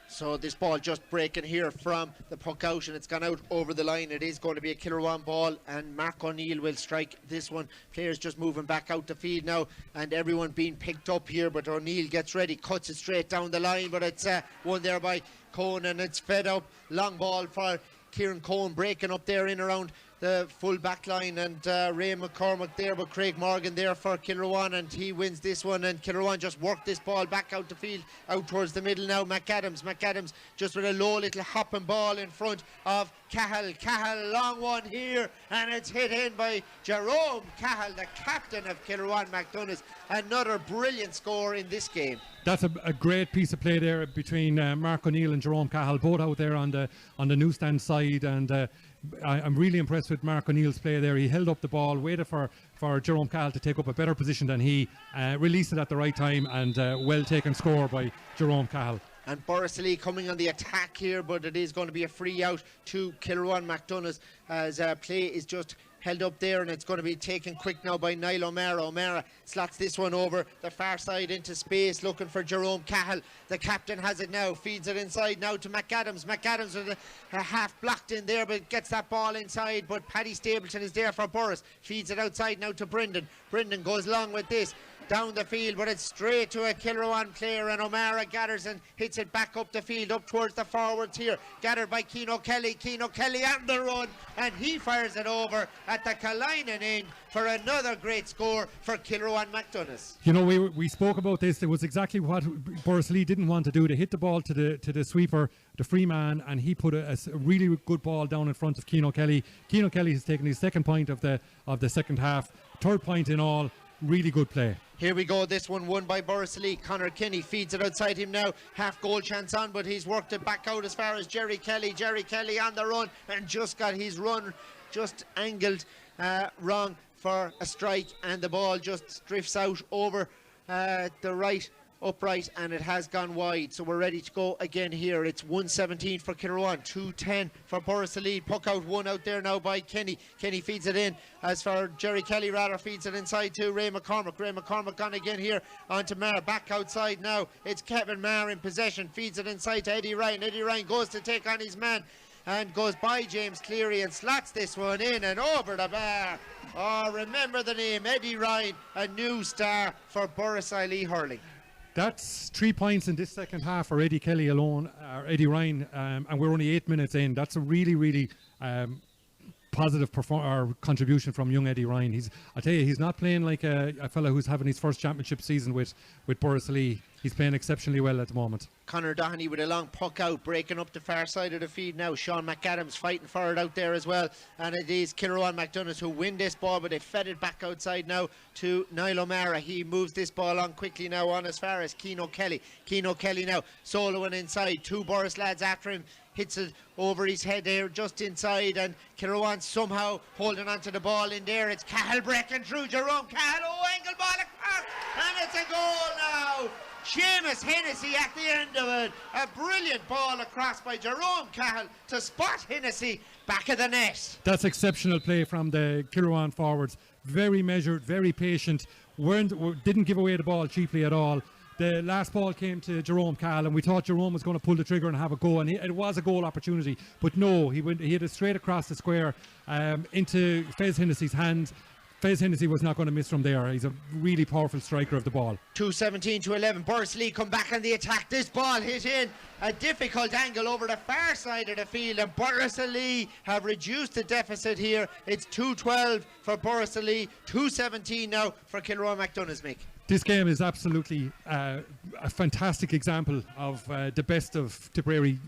So this ball just breaking here from the puck out, and it's gone out over the line. It is going to be a Kilruane ball, and Mark O'Neill will strike this one. Players just moving back out the field now, and everyone being picked up here, but O'Neill gets ready, cuts it straight down the line, but it's won there by Cohen, and it's fed up. Long ball for Kieran Cohen, breaking up there in around the full back line, and Ray McCormick there, but Craig Morgan there for Kilruane, and he wins this one, and Kilruane just worked this ball back out the field, out towards the middle now. McAdams just with a low little hopping ball in front of Cahill. Cahill, long one here, and it's hit in by Jerome Cahill, the captain of Kilruane MacDonaghs. Another brilliant score in this game. That's a great piece of play there between Mark O'Neill and Jerome Cahill, both out there on the newsstand side, and I'm really impressed with Mark O'Neill's play there. He held up the ball, waited for Jerome Cahill to take up a better position than he, released it at the right time, and well taken score by Jerome Cahill. And Borris Illeigh coming on the attack here, but it is going to be a free out to Kilruane MacDonaghs as play is just held up there, and it's going to be taken quick now by Niall O'Mara. O'Mara slots this one over the far side into space, looking for Jerome Cahill. The captain has it now, feeds it inside now to McAdams. McAdams with a half blocked in there, but gets that ball inside, but Paddy Stapleton is there for Borris. Feeds it outside now to Brendan. Brendan goes long with this, down the field, but it's straight to a Kilruane player, and O'Mara gathers and hits it back up the field, up towards the forwards here, gathered by Keane O'Kelly. Keane O'Kelly on the run, and he fires it over at the Kalainen end for another great score for Kilruane MacDonaghs. You know, we spoke about this. It was exactly what Borris Illeigh didn't want to do. They hit the ball to the sweeper, the free man, and he put a really good ball down in front of Keane O'Kelly. Keane O'Kelly has taken his second point of the second half, third point in all. Really good play. Here we go, this one won by Borris Illeigh. Connor Kinney feeds it outside him now. Half goal chance on, but he's worked it back out as far as Jerry Kelly. Jerry Kelly on the run, and just got his run just angled wrong for a strike, and the ball just drifts out over the right upright, and it has gone wide. So we're ready to go again here. It's 117 for Kilruane, 210 for Borris Illeigh. Puck out, one out there now by Kenny. Kenny feeds it in, as for Jerry Kelly rather, feeds it inside to Ray McCormick. Ray McCormick gone again here onto Marr, back outside now. It's Kevin Marr in possession, feeds it inside to Eddie Ryan. Eddie Ryan goes to take on his man and goes by James Cleary and slots this one in and over the bar. Oh, remember the name, Eddie Ryan, a new star for Borris Illeigh hurling. That's 3 points in this second half for Eddie Kelly alone, or Eddie Ryan, and we're only 8 minutes in. That's a really positive contribution from young Eddie Ryan. I tell you, he's not playing like a fella who's having his first championship season with Borris Illeigh. He's playing exceptionally well at the moment. Conor Doheny with a long puck out, breaking up the far side of the field now. Sean McAdams fighting for it out there as well. And it is Kilruane MacDonaghs who win this ball, but they fed it back outside now to Niall O'Mara. He moves this ball on quickly now on as far as Keane O'Kelly. Keane O'Kelly now soloing inside. 2 Borris lads after him. Hits it over his head there just inside, and Kilruane somehow holding on to the ball in there. It's Cahill breaking through. Jerome Cahill, angle ball across, and it's a goal now. Seamus Hennessy at the end of it. A brilliant ball across by Jerome Cahill to spot Hennessy back of the net. That's exceptional play from the Kilruane forwards. Very measured, very patient. Didn't give away the ball cheaply at all. the last ball came to Jerome Cahill, and we thought Jerome was going to pull the trigger and have a go, and it was a goal opportunity, but no, he hit it straight across the square into Fez Hennessy's hands. Fez Hennessy was not going to miss from there. He's a really powerful striker of the ball. 2:17 to 11. Borris Illeigh come back on the attack. This ball hit in a difficult angle over the far side of the field, and Borris Illeigh have reduced the deficit here. It's 2-12 for Borris Illeigh, 2:17 now for Kilruane MacDonaghs, Mick. This game is absolutely a fantastic example of the best of Tipperary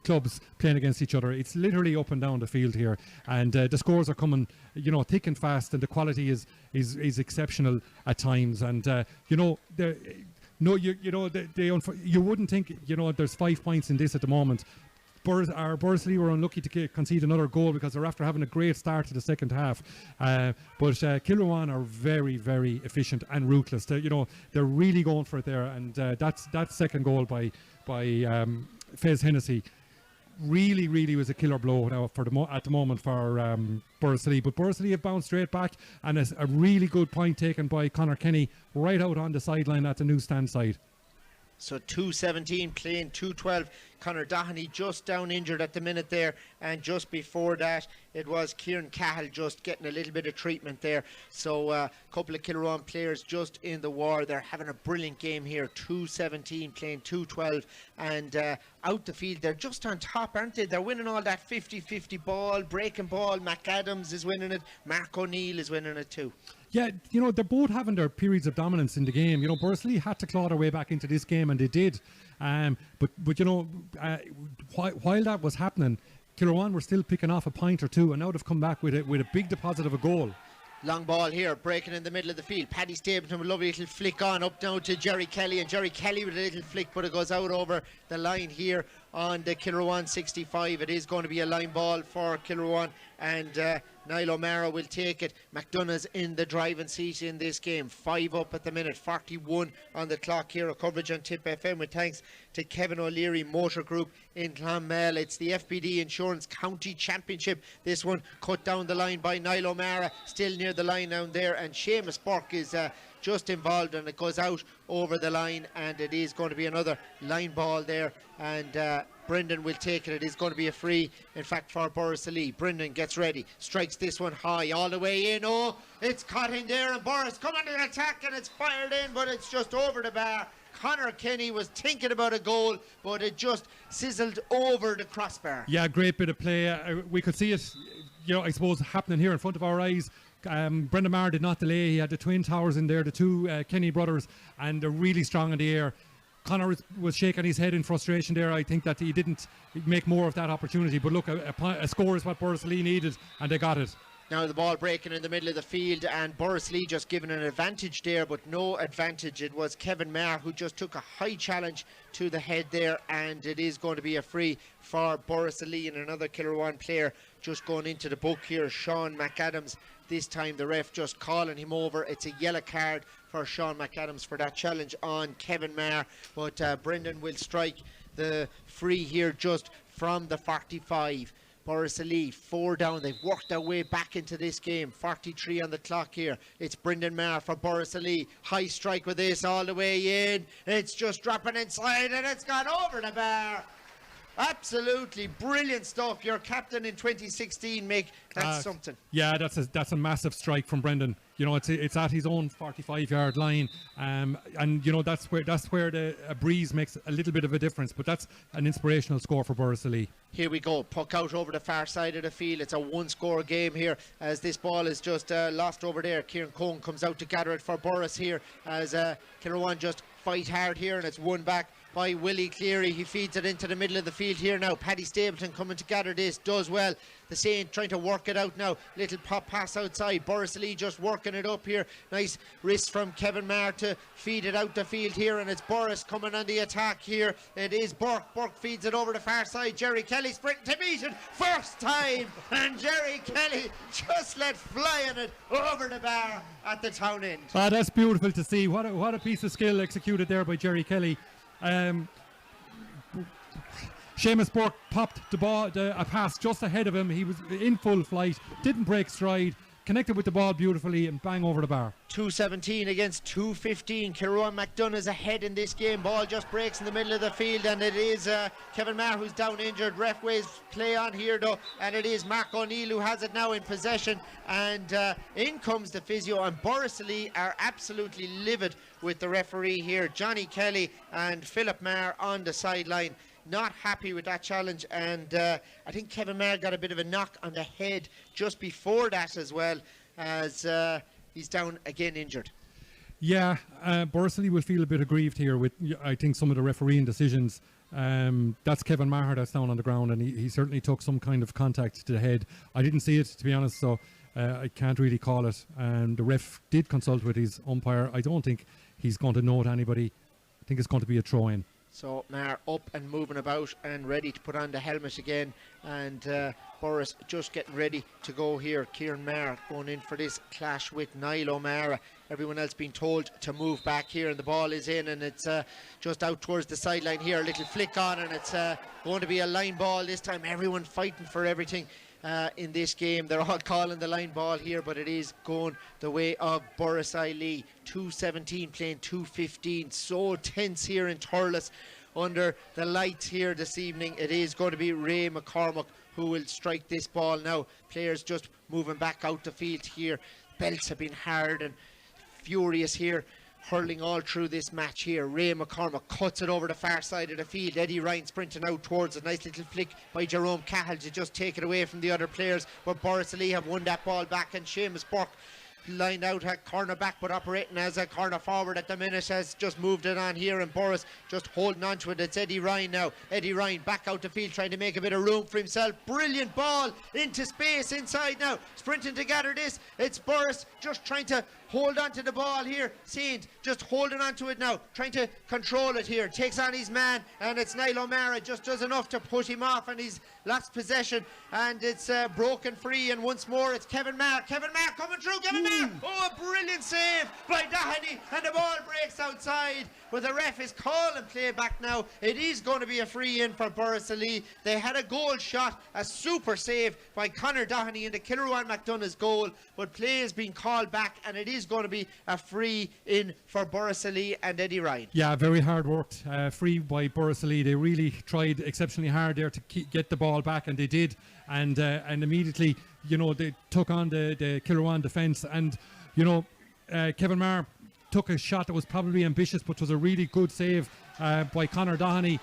clubs playing against each other. It's literally up and down the field here, and the scores are coming, thick and fast, and the quality is exceptional at times. And you wouldn't think there's 5 points in this at the moment. Borris Illeigh were unlucky to concede another goal because they're after having a great start to the second half. But Kilruane are very, very efficient and ruthless. They're really going for it there, and that second goal by Fez Hennessy really was a killer blow now at the moment for Borris Illeigh. But Borris Illeigh have bounced straight back, and it's a really good point taken by Conor Kenny right out on the sideline at the newsstand side. So 2:17 playing 2:12. Conor Doherty just down injured at the minute there, and just before that it was Kieran Cahill just getting a little bit of treatment there. So a couple of Kilruane players just in the war. They're having a brilliant game here. 2:17 playing 2:12, and out the field they're just on top, aren't they? They're winning all that 50-50 ball, breaking ball. McAdams is winning it. Mark O'Neill is winning it too. Yeah, they're both having their periods of dominance in the game. Borris Illeigh had to claw their way back into this game, and they did. But while that was happening, Kilruane were still picking off a point or two, and now they've come back with a big deposit of a goal. Long ball here, breaking in the middle of the field. Paddy Stapleton with a lovely little flick on up now to Jerry Kelly, and Jerry Kelly with a little flick, but it goes out over the line here on the Kilruane 65. It is going to be a line ball for Kilruane, and Niall O'Mara will take it. MacDonaghs in the driving seat in this game. 5 up at the minute, 41 on the clock here. A coverage on Tipp FM with thanks to Kevin O'Leary Motor Group in Clonmel. It's the FBD Insurance County Championship. This one cut down the line by Niall O'Mara, still near the line down there, and Seamus Burke is just involved, and it goes out over the line, and it is going to be another line ball there, and Brendan will take it. It is going to be a free, in fact, for Borris Illeigh. Brendan gets ready, strikes this one high all the way in. Oh, it's caught in there, and Borris come under the attack, and it's fired in, but it's just over the bar. Conor Kenny was thinking about a goal, but it just sizzled over the crossbar. Yeah, great bit of play. We could see it, I suppose, happening here in front of our eyes. Brendan Maher did not delay. He had the twin towers in there, the two Kenny brothers, and they're really strong in the air. Conor was shaking his head in frustration there. I think that he didn't make more of that opportunity. But look, a score is what Borris Illeigh needed, and they got it. Now the ball breaking in the middle of the field, and Borris Illeigh just given an advantage there, but no advantage. It was Kevin Maher who just took a high challenge to the head there, and it is going to be a free for Borris Illeigh, and another Kilruane player just going into the book here, Sean McAdams. This time the ref just calling him over. It's a yellow card for Sean McAdams for that challenge on Kevin Maher, but Brendan will strike the free here just from the 45. Borris Illeigh 4 down. They've worked their way back into this game. 43 on the clock here. It's Brendan Maher for Borris Illeigh. High strike with this all the way in. It's just dropping inside, and it's gone over the bar. Absolutely brilliant stuff. Your captain in 2016, Mick. That's something. Yeah, that's a massive strike from Brendan. It's at his own 45-yard line, and that's where the breeze makes a little bit of a difference. But that's an inspirational score for Borris Illeigh. Here we go. Puck out over the far side of the field. It's a one-score game here as this ball is just lost over there. Kieran Cohen comes out to gather it for Borris here as Kilruane just fight hard here, and it's won back by Willie Cleary. He feeds it into the middle of the field here now. Paddy Stapleton coming to gather this, does well. The Saint trying to work it out now. Little pop pass outside. Borris Illeigh just working it up here. Nice wrist from Kevin Maher to feed it out the field here, and it's Borris coming on the attack here. It is Burke. Burke feeds it over the far side. Jerry Kelly sprinting to meet it. First time, and Jerry Kelly just let fly on it over the bar at the town end. That's beautiful to see. What a piece of skill executed there by Jerry Kelly. Seamus Burke popped the ball, a pass just ahead of him. He was in full flight, didn't break stride, connected with the ball beautifully and bang over the bar. 2:17 against 2:15. Kilruane MacDonaghs ahead in this game. Ball just breaks in the middle of the field, and it is Kevin Maher who's down injured. Ref waves play on here though, and it is Mark O'Neill who has it now in possession, and in comes the physio, and Borris Illeigh are absolutely livid with the referee here. Johnny Kelly and Philip Maher on the sideline, not happy with that challenge, and I think Kevin Maher got a bit of a knock on the head just before that as well, as he's down again injured. Yeah, Borris Illeigh will feel a bit aggrieved here with, I think, some of the refereeing decisions. That's Kevin Maher that's down on the ground, and he certainly took some kind of contact to the head. I didn't see it, to be honest, so I can't really call it. And the ref did consult with his umpire. I don't think he's going to note anybody. I think it's going to be a throw-in. So Maher up and moving about and ready to put on the helmet again, and Borris just getting ready to go here. Kieran Maher going in for this clash with Niall O'Meara. Everyone else being told to move back here, and the ball is in, and it's just out towards the sideline here. A little flick on, and it's going to be a line ball this time. Everyone fighting for everything in this game. They're all calling the line ball here, but it is going the way of Borris Illeigh. 2:17 playing 2:15. So tense here in Thurles under the lights here this evening. It is going to be Ray McCormack who will strike this ball now. Players just moving back out the field here. Belts have been hard and furious here, hurling all through this match here. Ray McCormack cuts it over the far side of the field. Eddie Ryan sprinting out towards it. Nice little flick by Jerome Cahill to just take it away from the other players, but Borris Illeigh have won that ball back, and Seamus Burke lined out at corner back but operating as a corner forward at the minute, has just moved it on here, and Borris just holding on to it. It's Eddie Ryan now. Eddie Ryan back out the field trying to make a bit of room for himself. Brilliant ball into space inside now, sprinting to gather this. It's Borris just trying to hold on to the ball here. Saint just holding on to it now, trying to control it here. Takes on his man, and it's Niall O'Meara just does enough to push him off, and he's lost possession, and it's broken free, and once more it's Kevin Maher. Kevin Maher coming through. Kevin Maher! Oh, a brilliant save by Doherty, and the ball breaks outside, but the ref is calling play back now. It is going to be a free in for Borris Illeigh. They had a goal shot, a super save by Conor Doherty into Kilruane MacDonagh's goal, but play is being called back, and it is going to be a free in for Borris Illeigh and Eddie Ryan. Yeah, very hard worked free by Borris Illeigh. They really tried exceptionally hard there to get the ball back, and they did, and immediately, you know, they took on the Kilruane defence, and you know, Kevin Maher took a shot that was probably ambitious, but was a really good save by Conor Doherty.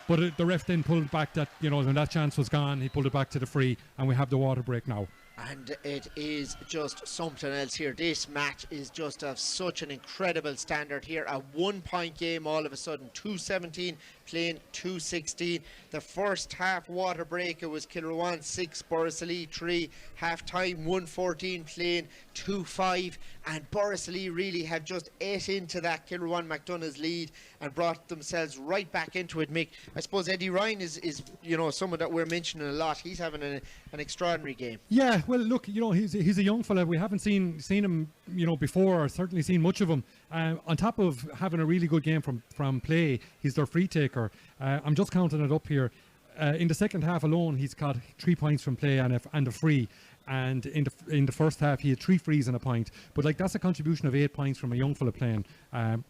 But the ref then pulled back that, you know, when that chance was gone, he pulled it back to the free, and we have the water break now. And it is just something else here. This match is just of such an incredible standard here. A 1 point game all of a sudden. 2:17 playing 2:16. The first half water break, it was Kilruane 6, Borris Illeigh 3. Half time 1:14 playing 2-5. And Borris Illeigh really have just ate into that Kilruane MacDonagh's lead and brought themselves right back into it. Mick, I suppose Eddie Ryan is you know, someone that we're mentioning a lot. He's having an extraordinary game. Yeah, well, look, you know, he's a young fella. We haven't seen him, you know, before, or certainly seen much of him. On top of having a really good game from play, he's their free taker. I'm just counting it up here. In the second half alone, he's got 3 points from play and a free. And in the first half, he had 3 frees and a point. But like, that's a contribution of 8 points from a young fella playing.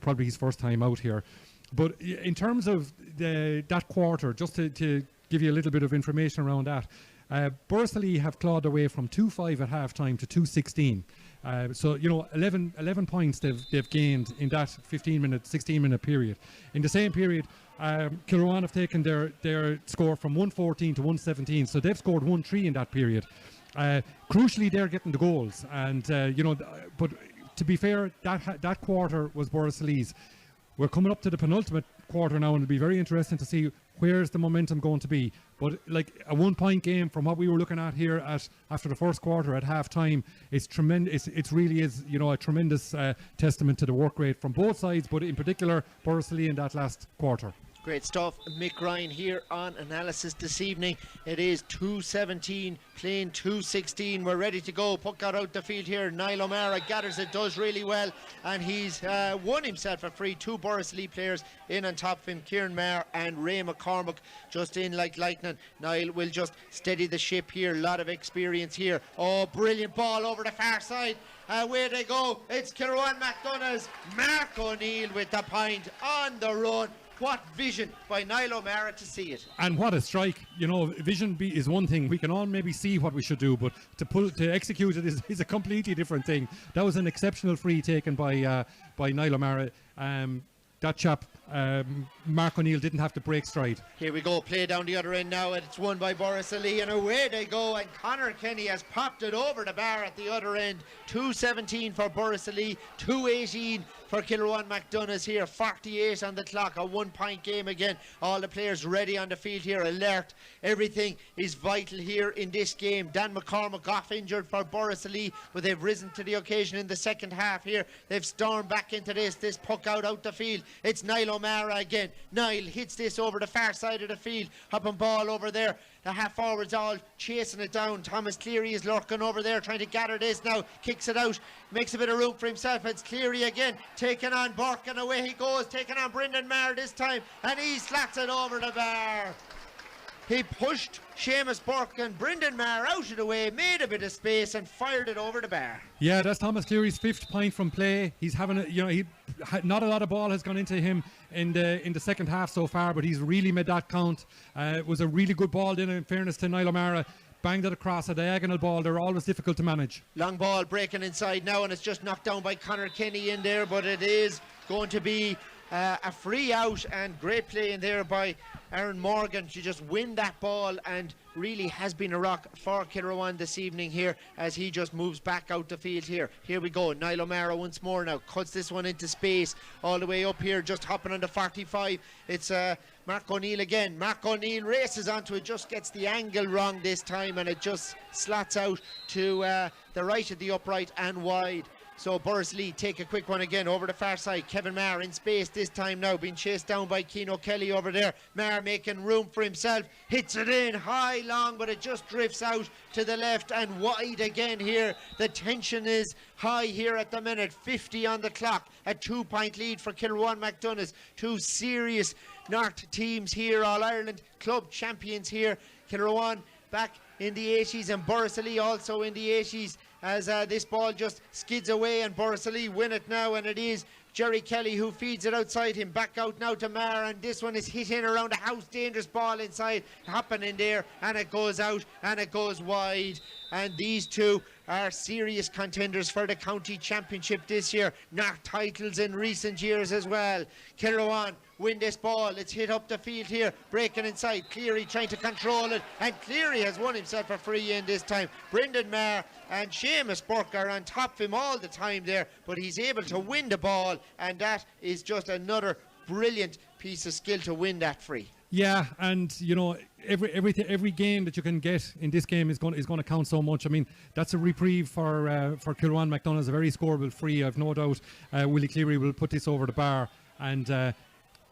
Probably his first time out here. But in terms of that quarter, just to give you a little bit of information around that. Borris Illeigh have clawed away from 2-5 at half time to 2-16. So, you know, 11 points they've gained in that 16-minute period. In the same period, Kilruane have taken their score from 114 to 117. So they've scored 1-3 in that period. Crucially, they're getting the goals. And, you know, but to be fair, that quarter was Borris Illeigh's. We're coming up to the penultimate quarter now, and it'll be very interesting to see where's the momentum going to be. But like, a 1 point game from what we were looking at here after the first quarter at half time, it's tremendous. It really is, you know, a tremendous testament to the work rate from both sides, but in particular Borris Illeigh in that last quarter. Great stuff. Mick Ryan here on analysis this evening. It is 2:17, playing 2:16. We're ready to go. Puck got out the field here. Niall O'Meara gathers it, does really well, and he's won himself a free. Two Borris Illeigh players in on top of him, Kieran Maher and Ray McCormack, just in like lightning. Niall will just steady the ship here. A lot of experience here. Oh, brilliant ball over the far side. Where they go. It's Kilruane MacDonaghs. Mark O'Neill with the point on the run. What vision by Niall O'Meara to see it. And what a strike. You know, vision is one thing. We can all maybe see what we should do, but to execute it is a completely different thing. That was an exceptional free taken by Niall O'Meara. That chap, Mark O'Neill, didn't have to break stride. Here we go, play down the other end now, and it's won by Borris Illeigh, and away they go, and Conor Kenny has popped it over the bar at the other end. 2:17 for Borris Illeigh, 2:18 for Kilruane MacDonaghs here. 48 on the clock, a 1-point game again. All the players ready on the field here, alert. Everything is vital here in this game. Dan McCormack off injured for Borris Illeigh, but they've risen to the occasion in the second half here. They've stormed back into this puck out the field. It's Niall O'Meara again. Niall hits this over the far side of the field. Hopping ball over there. The half forwards all chasing it down. Thomas Cleary is lurking over there trying to gather this now. Kicks it out. Makes a bit of room for himself. It's Cleary again. Taking on Burke, and away he goes. Taking on Brendan Maher this time. And he slats it over the bar. He pushed Seamus Burke and Brendan Maher out of the way, made a bit of space and fired it over the bar. Yeah, that's Thomas Cleary's 5th point from play. He's having not a lot of ball has gone into him in the second half so far, but he's really made that count. It was a really good ball then, in fairness to Niall O'Meara. Banged it across, a diagonal ball. They're always difficult to manage. Long ball breaking inside now, and it's just knocked down by Conor Kenny in there, but it is going to be a free out, and great play in there by Aaron Morgan to just win that ball, and really has been a rock for Kilruane this evening here as he just moves back out the field here. Here we go, Niall O'Meara once more now, cuts this one into space all the way up here, just hopping on the 45. It's Mark O'Neill again. Mark O'Neill races onto it, just gets the angle wrong this time, and it just slats out to the right of the upright and wide. So Borris Illeigh take a quick one again over the far side. Kevin Maher in space this time now, being chased down by Keane Kelly over there. Maher making room for himself, hits it in high long, but it just drifts out to the left and wide again here. The tension is high here at the minute. 50 on the clock, a 2-point lead for Kilruane MacDonaghs. Two serious North teams here, All Ireland club champions here. Kilruane back in the 80s and Borris Illeigh also in the 80s, as this ball just skids away and Borris Illeigh win it now, and it is Jerry Kelly who feeds it outside him. Back out now to Maher, and this one is hit in around the house. Dangerous ball inside, happening there, and it goes out and it goes wide. And these two are serious contenders for the county championship this year. Not titles in recent years as well. Kilruane win this ball. It's hit up the field here, breaking inside. Cleary trying to control it, and Cleary has won himself a free in this time. Brendan Maher and Seamus Burke are on top of him all the time there, but he's able to win the ball, and that is just another brilliant piece of skill to win that free. Yeah, and you know, every game that you can get in this game is going to count so much. I mean, that's a reprieve for Kilruane MacDonaghs, a very scoreable free. I've no doubt Willie Cleary will put this over the bar, and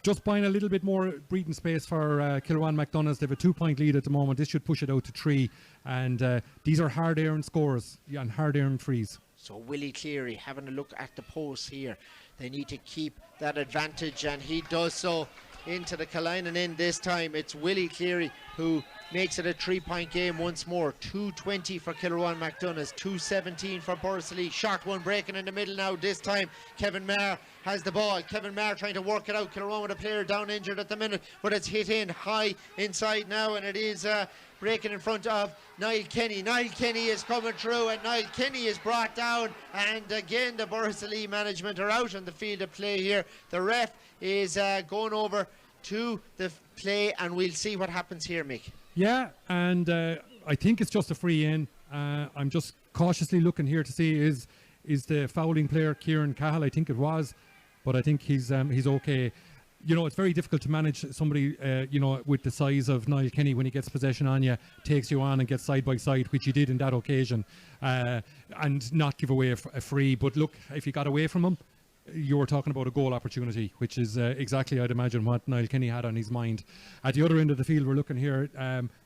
just buying a little bit more breathing space for Kilruane MacDonaghs. They have a 2-point lead at the moment. This should push it out to 3, and these are hard-earned scores and hard-earned frees. So Willie Cleary having a look at the post here. They need to keep that advantage, and he does so. Into the Killiney end this time. It's Willie Cleary who makes it a 3-point game once more. 2:20 for Kilruane MacDonaghs, 2:17 for Borris Illeigh. Short one breaking in the middle now. This time Kevin Maher has the ball. Kevin Maher trying to work it out. Kilruane with a player down injured at the minute, but it's hit in high inside now, and it is breaking in front of Niall Kenny. Niall Kenny is coming through, and Niall Kenny is brought down, and again the Borris Illeigh management are out on the field of play here. The ref is going over to the play, and we'll see what happens here, Mick. Yeah, and I think it's just a free in. I'm just cautiously looking here to see is the fouling player Kieran Cahill. I think it was, but I think he's okay. You know, it's very difficult to manage somebody with the size of Niall Kenny when he gets possession on you, takes you on and gets side by side, which he did in that occasion, and not give away a free. But look, if he got away from him, you were talking about a goal opportunity, which is exactly, I'd imagine, what Niall Kenny had on his mind. At the other end of the field, we're looking here,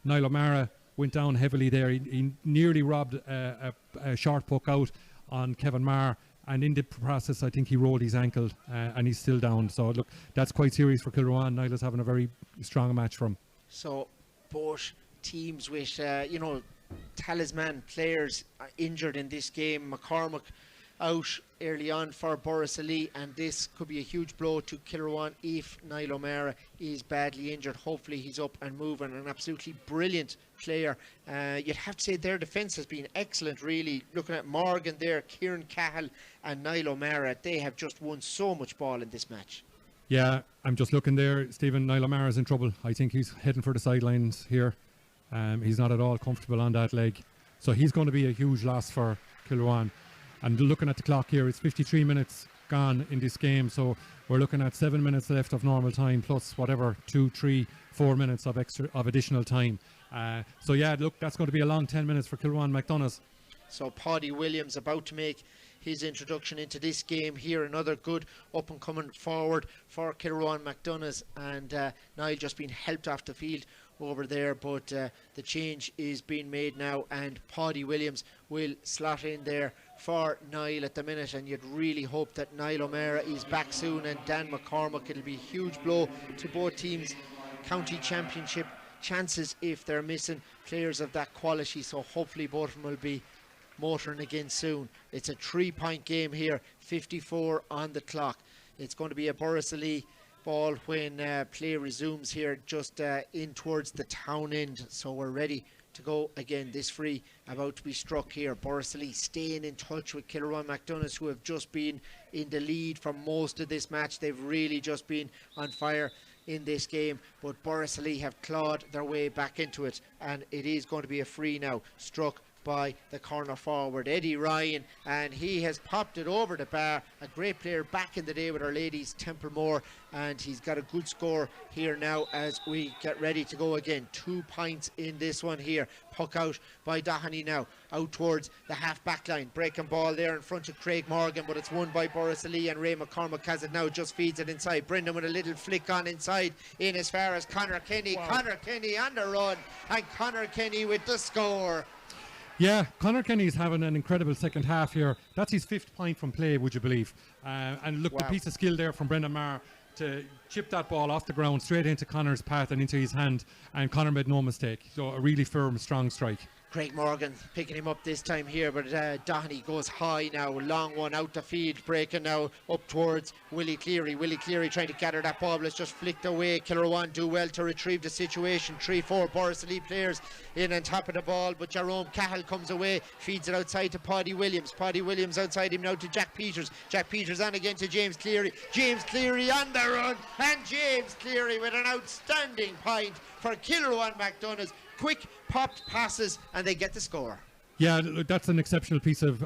Niall O'Mara went down heavily there. He nearly robbed a short puck out on Kevin Marr, and in the process I think he rolled his ankle, and he's still down. So look, that's quite serious for Kilruane. Niall is having a very strong match for him. So both teams with talisman players are injured in this game. McCormack out early on for Borris Illeigh, and this could be a huge blow to Kilruane if Niall O'Mara is badly injured. Hopefully he's up and moving. An absolutely brilliant player. You'd have to say their defence has been excellent, really. Looking at Morgan there, Kieran Cahill and Niall O'Mara, they have just won so much ball in this match. Yeah, I'm just looking there, Stephen. Niall O'Mara's in trouble. I think he's heading for the sidelines here. He's not at all comfortable on that leg, so he's going to be a huge loss for Kilruane. And looking at the clock here, it's 53 minutes gone in this game, so we're looking at 7 minutes left of normal time plus whatever 2, 3, 4 minutes of additional time. So yeah, look, that's going to be a long 10 minutes for Kilruane MacDonaghs. So Paddy Williams about to make his introduction into this game here. Another good up and coming forward for Kilruane MacDonaghs, and Niall just being helped off the field over there, but the change is being made now, and Paddy Williams will slot in there for Niall at the minute. And you'd really hope that Niall O'Mara is back soon, and Dan McCormack. It'll be a huge blow to both teams' county championship chances if they're missing players of that quality, so hopefully both of them will be motoring again soon. It's a 3-point game here, 54 on the clock. It's going to be a Borris Illeigh ball when play resumes here, just in towards the town end. So we're ready to go again. This free about to be struck here. Borris Illeigh staying in touch with Kilruane MacDonaghs, who have just been in the lead for most of this match. They've really just been on fire in this game, but Borris Illeigh have clawed their way back into it, and it is going to be a free now, struck by the corner forward Eddie Ryan, and he has popped it over the bar. A great player back in the day with Our Ladies Templemore, and he's got a good score here now as we get ready to go again. 2 points in this one here. Puck out by Doheny now, out towards the half back line. Breaking ball there in front of Craig Morgan, but it's won by Borris Illeigh, and Ray McCormack has it now, just feeds it inside. Brendan with a little flick on inside, in as far as Conor Kenny. Wow. Conor Kenny on the run, and Conor Kenny with the score. Yeah, Conor Kenny's having an incredible second half here. That's his 5th point from play, would you believe? And look, wow, the piece of skill there from Brendan Marr to chip that ball off the ground straight into Conor's path and into his hand, and Conor made no mistake. So a really firm, strong strike. Craig Morgan picking him up this time here, but Doheny goes high now, long one out the field, breaking now up towards Willie Cleary. Willie Cleary trying to gather that ball, but it's just flicked away. Kilruane do well to retrieve the situation. 3-4 Borris Illeigh players in on top of the ball, but Jerome Cahill comes away, feeds it outside to Paddy Williams. Paddy Williams outside him now to Jack Peters. Jack Peters on again to James Cleary. James Cleary on the run, and James Cleary with an outstanding point for Kilruane MacDonaghs. Quick popped passes, and they get the score. Yeah, that's an exceptional piece of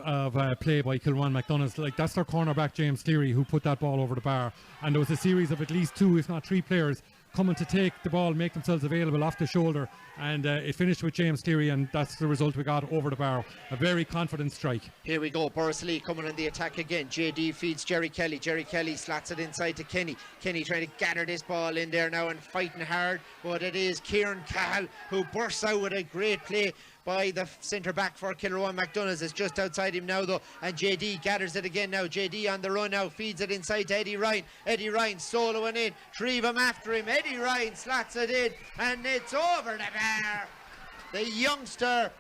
play by Kilruane MacDonaghs. Like, that's their cornerback James Cleary who put that ball over the bar, and there was a series of at least 2 if not 3 players coming to take the ball, make themselves available off the shoulder, and it finished with James Cleary, and that's the result we got over the bar. A very confident strike. Here we go, Borris Illeigh coming on the attack again. JD feeds Jerry Kelly. Jerry Kelly slats it inside to Kenny. Kenny trying to gather this ball in there now and fighting hard, but it is Kieran Cahill who bursts out with a great play by the centre back for Kilruane MacDonaghs. It's just outside him now though, and JD gathers it again now. JD on the run now, feeds it inside to Eddie Ryan. Eddie Ryan soloing in, 3 of them after him. Eddie Ryan slats it in, and it's over the bar. The youngster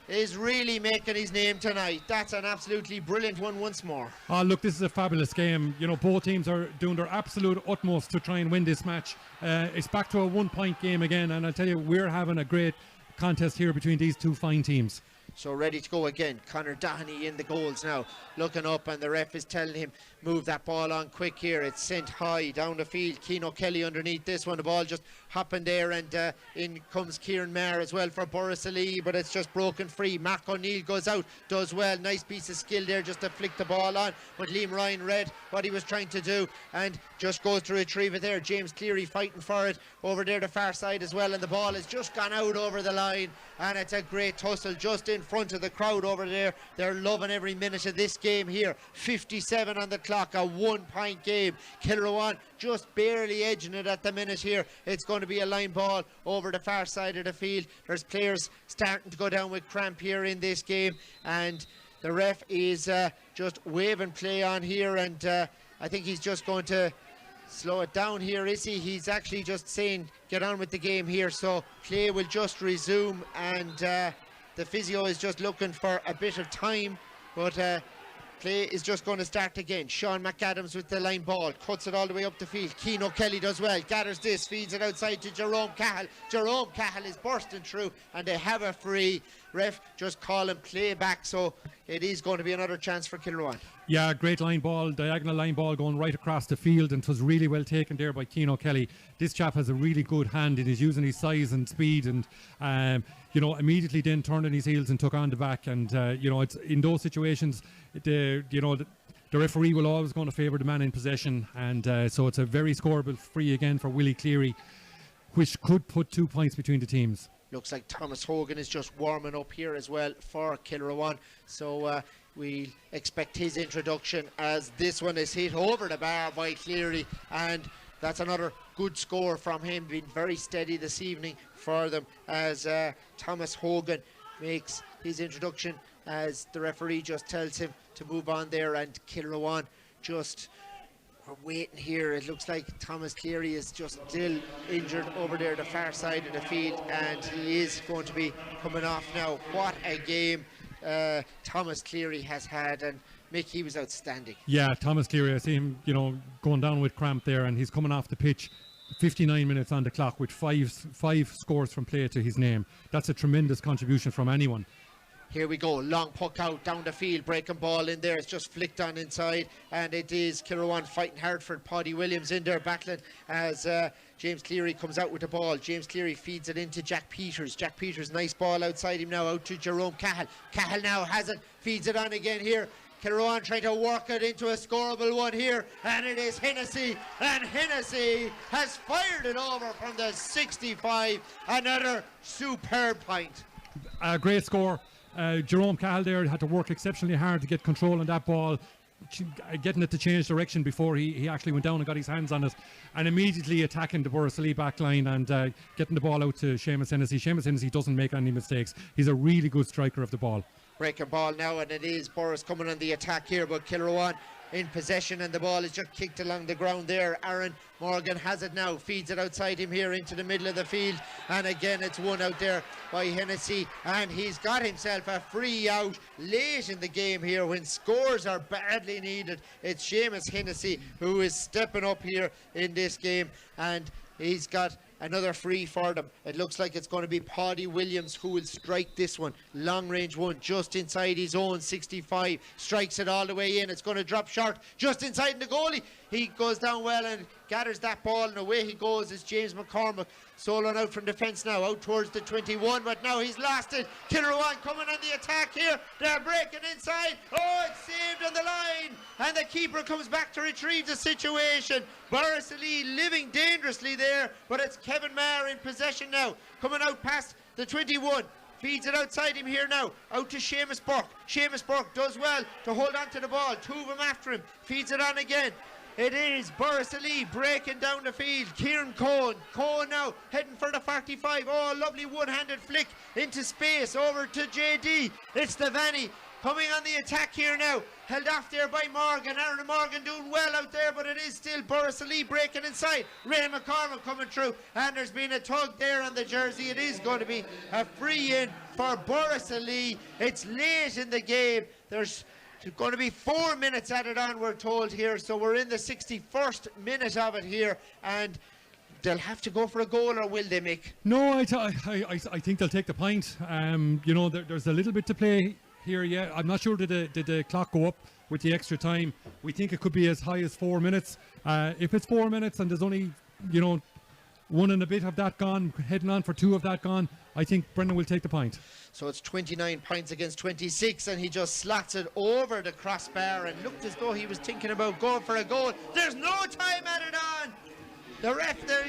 is really making his name tonight. That's an absolutely brilliant one once more. Oh, look, this is a fabulous game. You know, both teams are doing their absolute utmost to try and win this match. It's back to a 1-point game again, and I'll tell you, we're having a great contest here between these 2 fine teams. So ready to go again. Conor Doheny in the goals now, looking up, and the ref is telling him move that ball on quick here. It's sent high down the field. Keano Kelly underneath this one. The ball just hopping there, and in comes Kieran Marr as well for Borris Illeigh, but it's just broken free. Mark O'Neill goes out, does well. Nice piece of skill there just to flick the ball on, but Liam Ryan read what he was trying to do and just goes to retrieve it there. James Cleary fighting for it over there the far side as well, and the ball has just gone out over the line, and it's a great tussle just in front of the crowd over there. They're loving every minute of this game here. 57 on the clock, a 1-point game. Kilruane just barely edging it at the minute here. It's going to be a line ball over the far side of the field. There's players starting to go down with cramp here in this game, and the ref is just waving play on here, and I think he's just going to slow it down here, is he? He's actually just saying get on with the game here, so play will just resume, and the physio is just looking for a bit of time, but play is just going to start again. Sean McAdams with the line ball, cuts it all the way up the field. Cian O'Kelly does well, gathers this, feeds it outside to Jerome Cahill. Jerome Cahill is bursting through, and they have a free. Ref just calling play back, so it is going to be another chance for Kilruane. Yeah, great line ball, diagonal line ball going right across the field, and it was really well taken there by Cian O'Kelly. This chap has a really good hand, and he's using his size and speed, and immediately then turned on his heels and took on the back. And it's in those situations, the referee will always going to favour the man in possession, and so it's a very scoreable free again for Willie Cleary, which could put 2 points between the teams. Looks like Thomas Hogan is just warming up here as well for Kilruane, so we expect his introduction as this one is hit over the bar by Cleary, and that's another good score from him, being very steady this evening for them as Thomas Hogan makes his introduction as the referee just tells him to move on there, and Kilruane just we're waiting here. It looks like Thomas Cleary is just still injured over there the far side of the field, and he is going to be coming off now. What a game Thomas Cleary has had, and Mick, he was outstanding. Yeah, Thomas Cleary, I see him going down with cramp there, and he's coming off the pitch 59 minutes on the clock with five scores from play to his name. That's a tremendous contribution from anyone. Here we go, long puck out down the field, breaking ball in there, it's just flicked on inside, and it is Kilruane fighting hard for Paddy Williams in there battling as James Cleary comes out with the ball. James Cleary feeds it into Jack Peters. Jack Peters, nice ball outside him now, out to Jerome Cahill. Cahill now has it, feeds it on again here. Kilruane trying to work it into a scoreable one here, and it is Hennessy, and Hennessy has fired it over from the 65. Another superb point. A great score. Jerome Cahill there had to work exceptionally hard to get control on that ball, getting it to change direction before he actually went down and got his hands on it, and immediately attacking the Borris back line and getting the ball out to Seamus Hennessy. Seamus Hennessy doesn't make any mistakes. He's a really good striker of the ball. Breaking ball now, and it is Borris coming on the attack here, but Kilruane in possession, and the ball is just kicked along the ground there. Aaron Morgan has it now, feeds it outside him here into the middle of the field, and again it's won out there by Hennessy, and he's got himself a free out late in the game here when scores are badly needed. It's Seamus Hennessy who is stepping up here in this game, and he's got another free for them. It looks like it's going to be Paddy Williams who will strike this one. Long range one just inside his own 65. Strikes it all the way in. It's going to drop short just inside the goalie. He goes down well and gathers that ball, and away he goes. It's James McCormick soloing out from defence now, out towards the 21, but now he's lost it. Kilruane coming on the attack here. They're breaking inside. Oh, it's saved on the line, and the keeper comes back to retrieve the situation. Borris Illeigh living dangerously there, but it's Kevin Maher in possession now, coming out past the 21. Feeds it outside him here now, out to Seamus Burke. Seamus Burke does well to hold on to the ball. Two of them after him. Feeds it on again. It is Borris Illeigh breaking down the field. Kieran Cohen. Cohen now heading for the 45. Oh, lovely one-handed flick into space over to JD. It's Devaney coming on the attack here now. Held off there by Morgan. Aaron Morgan doing well out there, but it is still Borris Illeigh breaking inside. Ray McCormick coming through, and there's been a tug there on the jersey. It is going to be a free in for Borris Illeigh. It's late in the game. There's going to be 4 minutes added on, we're told here, so we're in the 61st minute of it here, and they'll have to go for a goal, or will they, Mick? No, I think they'll take the point. There's a little bit to play here yet. I'm not sure did the clock go up with the extra time. We think it could be as high as 4 minutes. If it's 4 minutes and there's only one and a bit of that gone, heading on for 2 of that gone, I think Brendan will take the point. So it's 29 points against 26, and he just slots it over the crossbar and looked as though he was thinking about going for a goal. There's no time added on. The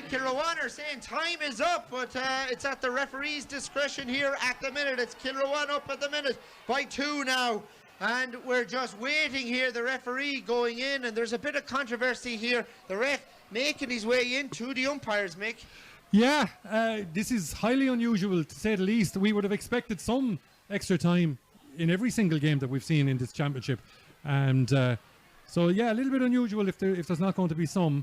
Kilruane are saying time is up, but it's at the referee's discretion here at the minute. It's Kilruane up at the minute by 2 now. And we're just waiting here, the referee going in, and there's a bit of controversy here. The ref making his way into the umpires, Mick. Yeah, this is highly unusual to say the least. We would have expected some extra time in every single game that we've seen in this championship. And so, yeah, a little bit unusual if there's not going to be some.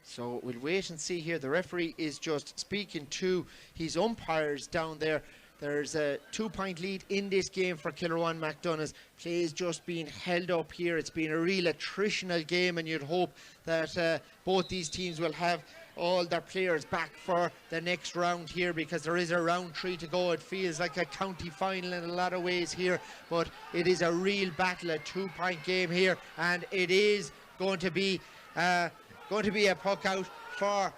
So we'll wait and see here. The referee is just speaking to his umpires down there. There's a 2-point lead in this game for Kilruane MacDonaghs. Play is just being held up here. It's been a real attritional game, and you'd hope that both these teams will have all their players back for the next round here, because there is a round 3 to go. It feels like a county final in a lot of ways here, but it is a real battle, a 2-point game here, and it is going to be a puck out for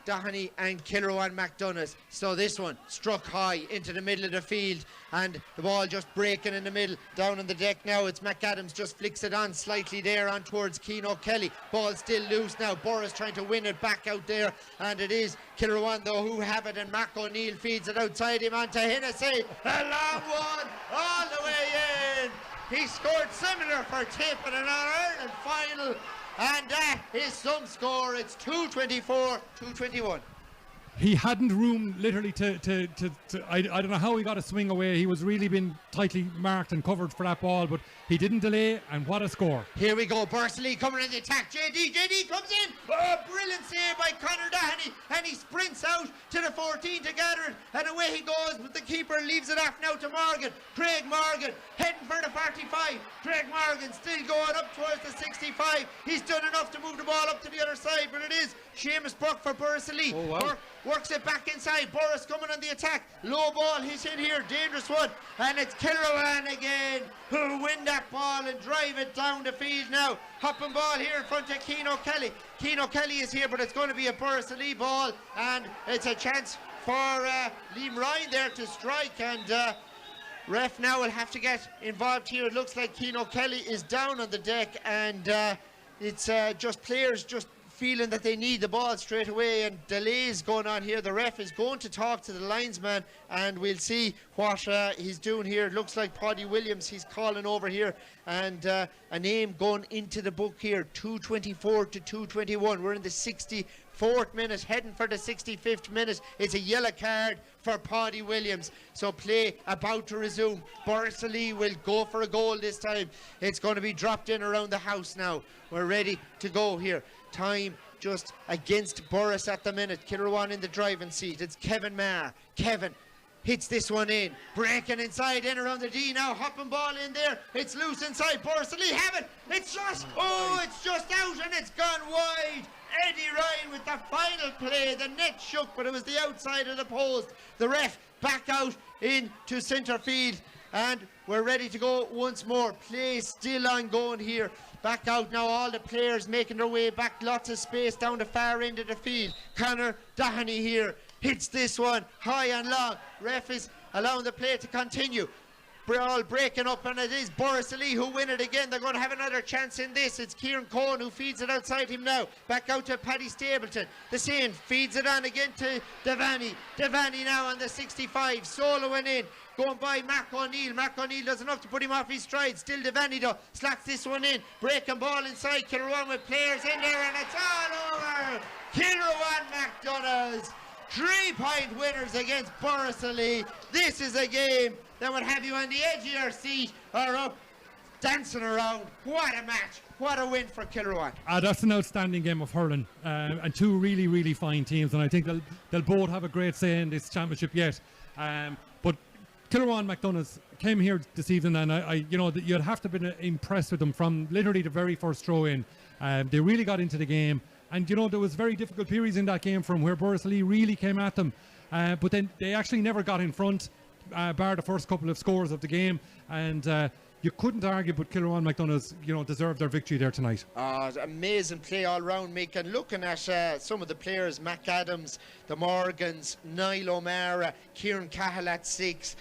Doheny and Kilruane MacDonaghs. So this one struck high into the middle of the field, and the ball just breaking in the middle. Down on the deck now, it's McAdams, just flicks it on slightly there on towards Cian O'Kelly. Ball still loose now. Borris trying to win it back out there, and it is Kilruane though who have it, and Mac O'Neill feeds it outside him onto Hennessy. A long one all the way in. He scored similar for Tipp in an Ireland final. And that is some score. It's 2-24, 2-21. He hadn't room literally I don't know how he got a swing away. He was really been tightly marked and covered for that ball, but he didn't delay, and what a score. Here we go, Illeigh coming in the attack. JD comes in. Oh, brilliant save by Conor Doheny, and he sprints out to the 14 to gather it, and away he goes, but the keeper leaves it off now to Morgan. Craig Morgan heading for the 45. Craig Morgan still going up towards the 65. He's done enough to move the ball up to the other side, but it is Seamus Burke for Illeigh. Oh, wow. Works it back inside. Borris coming on the attack. Low ball, he's in here. Dangerous one. And it's Kilruane again who win that ball and drive it down the field now. Hopping ball here in front of Cian O'Kelly. Cian O'Kelly is here, but it's going to be a Illeigh ball. And it's a chance for Liam Ryan there to strike. And ref now will have to get involved here. It looks like Cian O'Kelly is down on the deck. And it's just players just feeling that they need the ball straight away, and delays going on here. The ref is going to talk to the linesman, and we'll see what he's doing here. It looks like Paddy Williams, he's calling over here, and a name going into the book here. 2:24 to 2:21. We're in the 64th minute, heading for the 65th minute. It's a yellow card for Paddy Williams, so play about to resume. Illeigh will go for a goal this time. It's going to be dropped in around the house now. We're ready to go here. Time just against Borris at the minute. Kilruane in the driving seat. It's Kevin Maher. Kevin hits this one in. Breaking inside in around the D now. Hopping ball in there. It's loose inside. Illeigh have it. It's just out, and it's gone wide. Eddie Ryan with the final play. The net shook, but it was the outside of the post. The ref back out into centre field, and we're ready to go once more. Play still ongoing here. Back out now, all the players making their way back. Lots of space down the far end of the field. Conor Doheny here hits this one high and long. Ref is allowing the play to continue. All breaking up, and it is Illeigh who win it again. They're going to have another chance in this. It's Kieran Cohen who feeds it outside him now. Back out to Paddy Stapleton. The same feeds it on again to Devaney. Devaney now on the 65, soloing in. Going by Mac O'Neill. Mac O'Neill does enough to put him off his stride. Still Devaney though. Slacks this one in. Breaking ball inside. Kilruane with players in there, and it's all over. Kilruane MacDonaghs. 3-point winners against Illeigh. This is a game that would have you on the edge of your seat or up dancing around. What a match. What a win for Kilruane. That's an outstanding game of hurling, and two really, really fine teams, and I think they'll both have a great say in this championship yet. But Kilruane MacDonaghs came here this evening, and you'd have to have been impressed with them from literally the very first throw in. They really got into the game, and there was very difficult periods in that game from where Illeigh really came at them, but then they actually never got in front, bar the first couple of scores of the game, and you couldn't argue, but Kilruane MacDonaghs, deserved their victory there tonight. Amazing play all round, Mick. And looking at some of the players, Mac Adams, the Morgans, Niall O'Mara, Kieran Cahill at 6,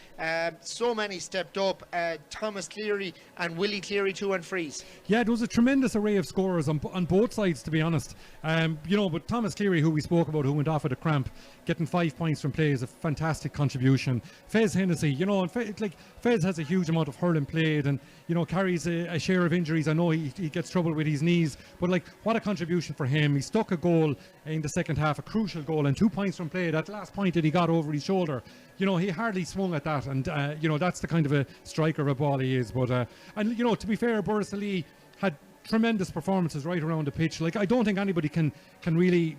so many stepped up. Thomas Cleary and Willie Cleary too on frees. Yeah, there was a tremendous array of scorers on both sides, to be honest. But Thomas Cleary, who we spoke about, who went off with a cramp, getting 5 points from play is a fantastic contribution. Fez Hennessy, and Fez has a huge amount of hurling played, and carries a share of injuries. I know he gets trouble with his knees, but what a contribution for him. He stuck a goal in the second half, a crucial goal, and 2 points from play. That last point that he got over his shoulder, he hardly swung at that, and that's the kind of a striker of a ball he is. But to be fair, Borris Illeigh had tremendous performances right around the pitch. I don't think anybody can really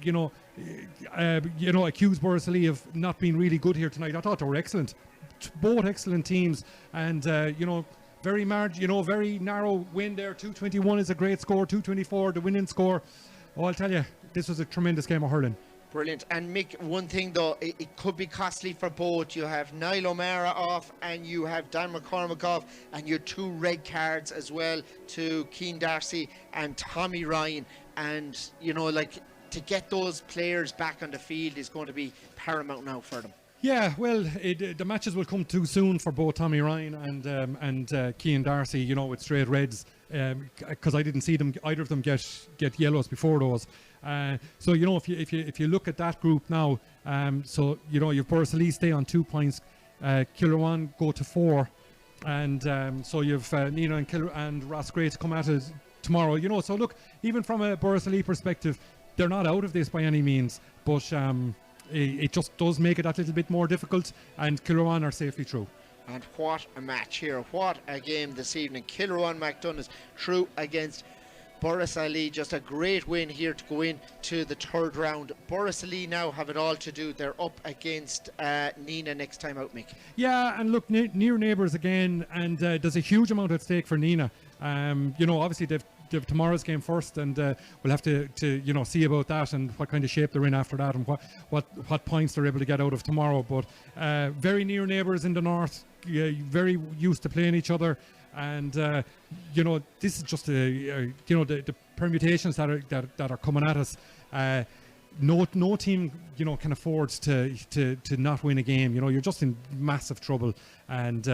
accuse Borris Illeigh of not being really good here tonight. I thought they were excellent, both excellent teams, and very narrow win there. 221 is a great score. 224 the winning score. I'll tell you, this was a tremendous game of hurling. Brilliant. And Mick, one thing though, it could be costly for both. You have Niall O'Mara off, and you have Dan McCormack off, and your 2 red cards as well to Cian Darcy and Tommy Ryan. And to get those players back on the field is going to be paramount now for them. Yeah, well, the matches will come too soon for both Tommy Ryan and Cian Darcy, with straight reds, because I didn't see either of them get yellows before those. So if you look at that group now, you've Borris Illeigh stay on 2 points, Kilruane go to 4, and so you've Nina and Ross Gray to come at it tomorrow. So look, even from a Borris Illeigh perspective, they're not out of this by any means, but it just does make it that little bit more difficult, and Kilruane are safely through. And what a match here, what a game this evening. Kilruane MacDonaghs through against Borris Illeigh. Just a great win here to go in to the 3rd round. Borris Illeigh now have it all to do. They're up against Nina next time out, Mick. Yeah, and look, near neighbours again, and there's a huge amount at stake for Nina. Obviously they've tomorrow's game first, and we'll have to see about that and what kind of shape they're in after that, and what points they're able to get out of tomorrow. But very near neighbours in the north, very used to playing each other, and this is just the permutations that are coming at us. No team can afford to not win a game. You're just in massive trouble, and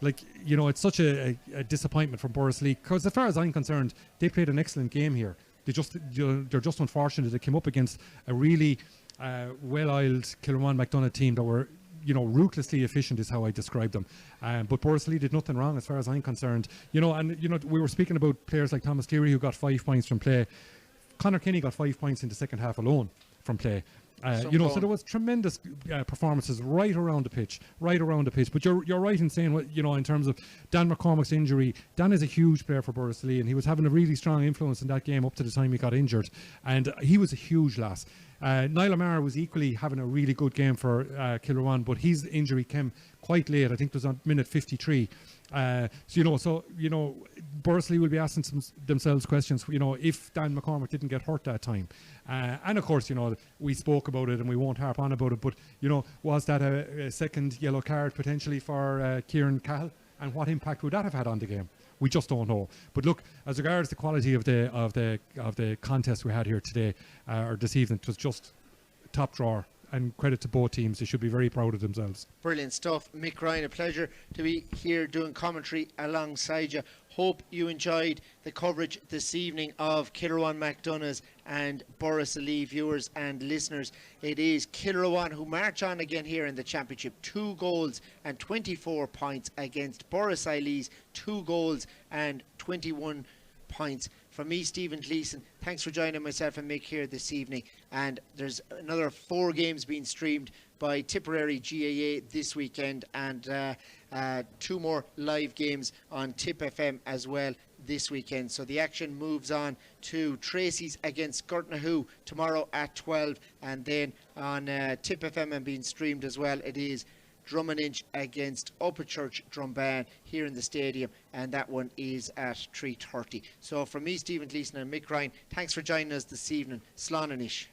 it's such a disappointment for Borris Illeigh, because as far as I'm concerned, they played an excellent game here. They're just unfortunate they came up against a really well-oiled Kilruane MacDonagh team that were ruthlessly efficient, is how I describe them. But Borris Illeigh did nothing wrong as far as I'm concerned. We were speaking about players like Thomas Cleary, who got 5 points from play. Conor Kenny got 5 points in the second half alone from play. So there was tremendous performances right around the pitch. But you're right in saying, in terms of Dan McCormack's injury, Dan is a huge player for Borris Illeigh, and he was having a really strong influence in that game up to the time he got injured, and he was a huge loss. Niall O'Mara was equally having a really good game for Kilruane, but his injury came quite late. I think it was on minute 53. Borris Illeigh will be asking themselves questions, if Dan McCormack didn't get hurt that time. And of course, we spoke about it and we won't harp on about it, but, was that a second yellow card potentially for Kieran Cahill? And what impact would that have had on the game? We just don't know. But look, as regards the quality of the contest we had here today, or this evening, it was just top drawer. And credit to both teams. They should be very proud of themselves. Brilliant stuff. Mick Ryan, a pleasure to be here doing commentary alongside you. Hope you enjoyed the coverage this evening of Kilruane MacDonaghs and Borris Illeigh. Viewers and listeners, it is Kilruane who march on again here in the championship. 2 goals and 24 points against Borris Illeigh's 2 goals and 21 points. From me, Stephen Gleeson, thanks for joining myself and Mick here this evening. And there's another 4 games being streamed by Tipperary GAA this weekend, and 2 more live games on Tipp FM as well this weekend. So the action moves on to Tracy's against Gurtnahu tomorrow at 12, and then on Tipp FM and being streamed as well, it is Drummondinch against Upperchurch Drumban here in the stadium, and that one is at 3:30. So from me, Stephen Gleeson, and Mick Ryan, thanks for joining us this evening. Slán Anish.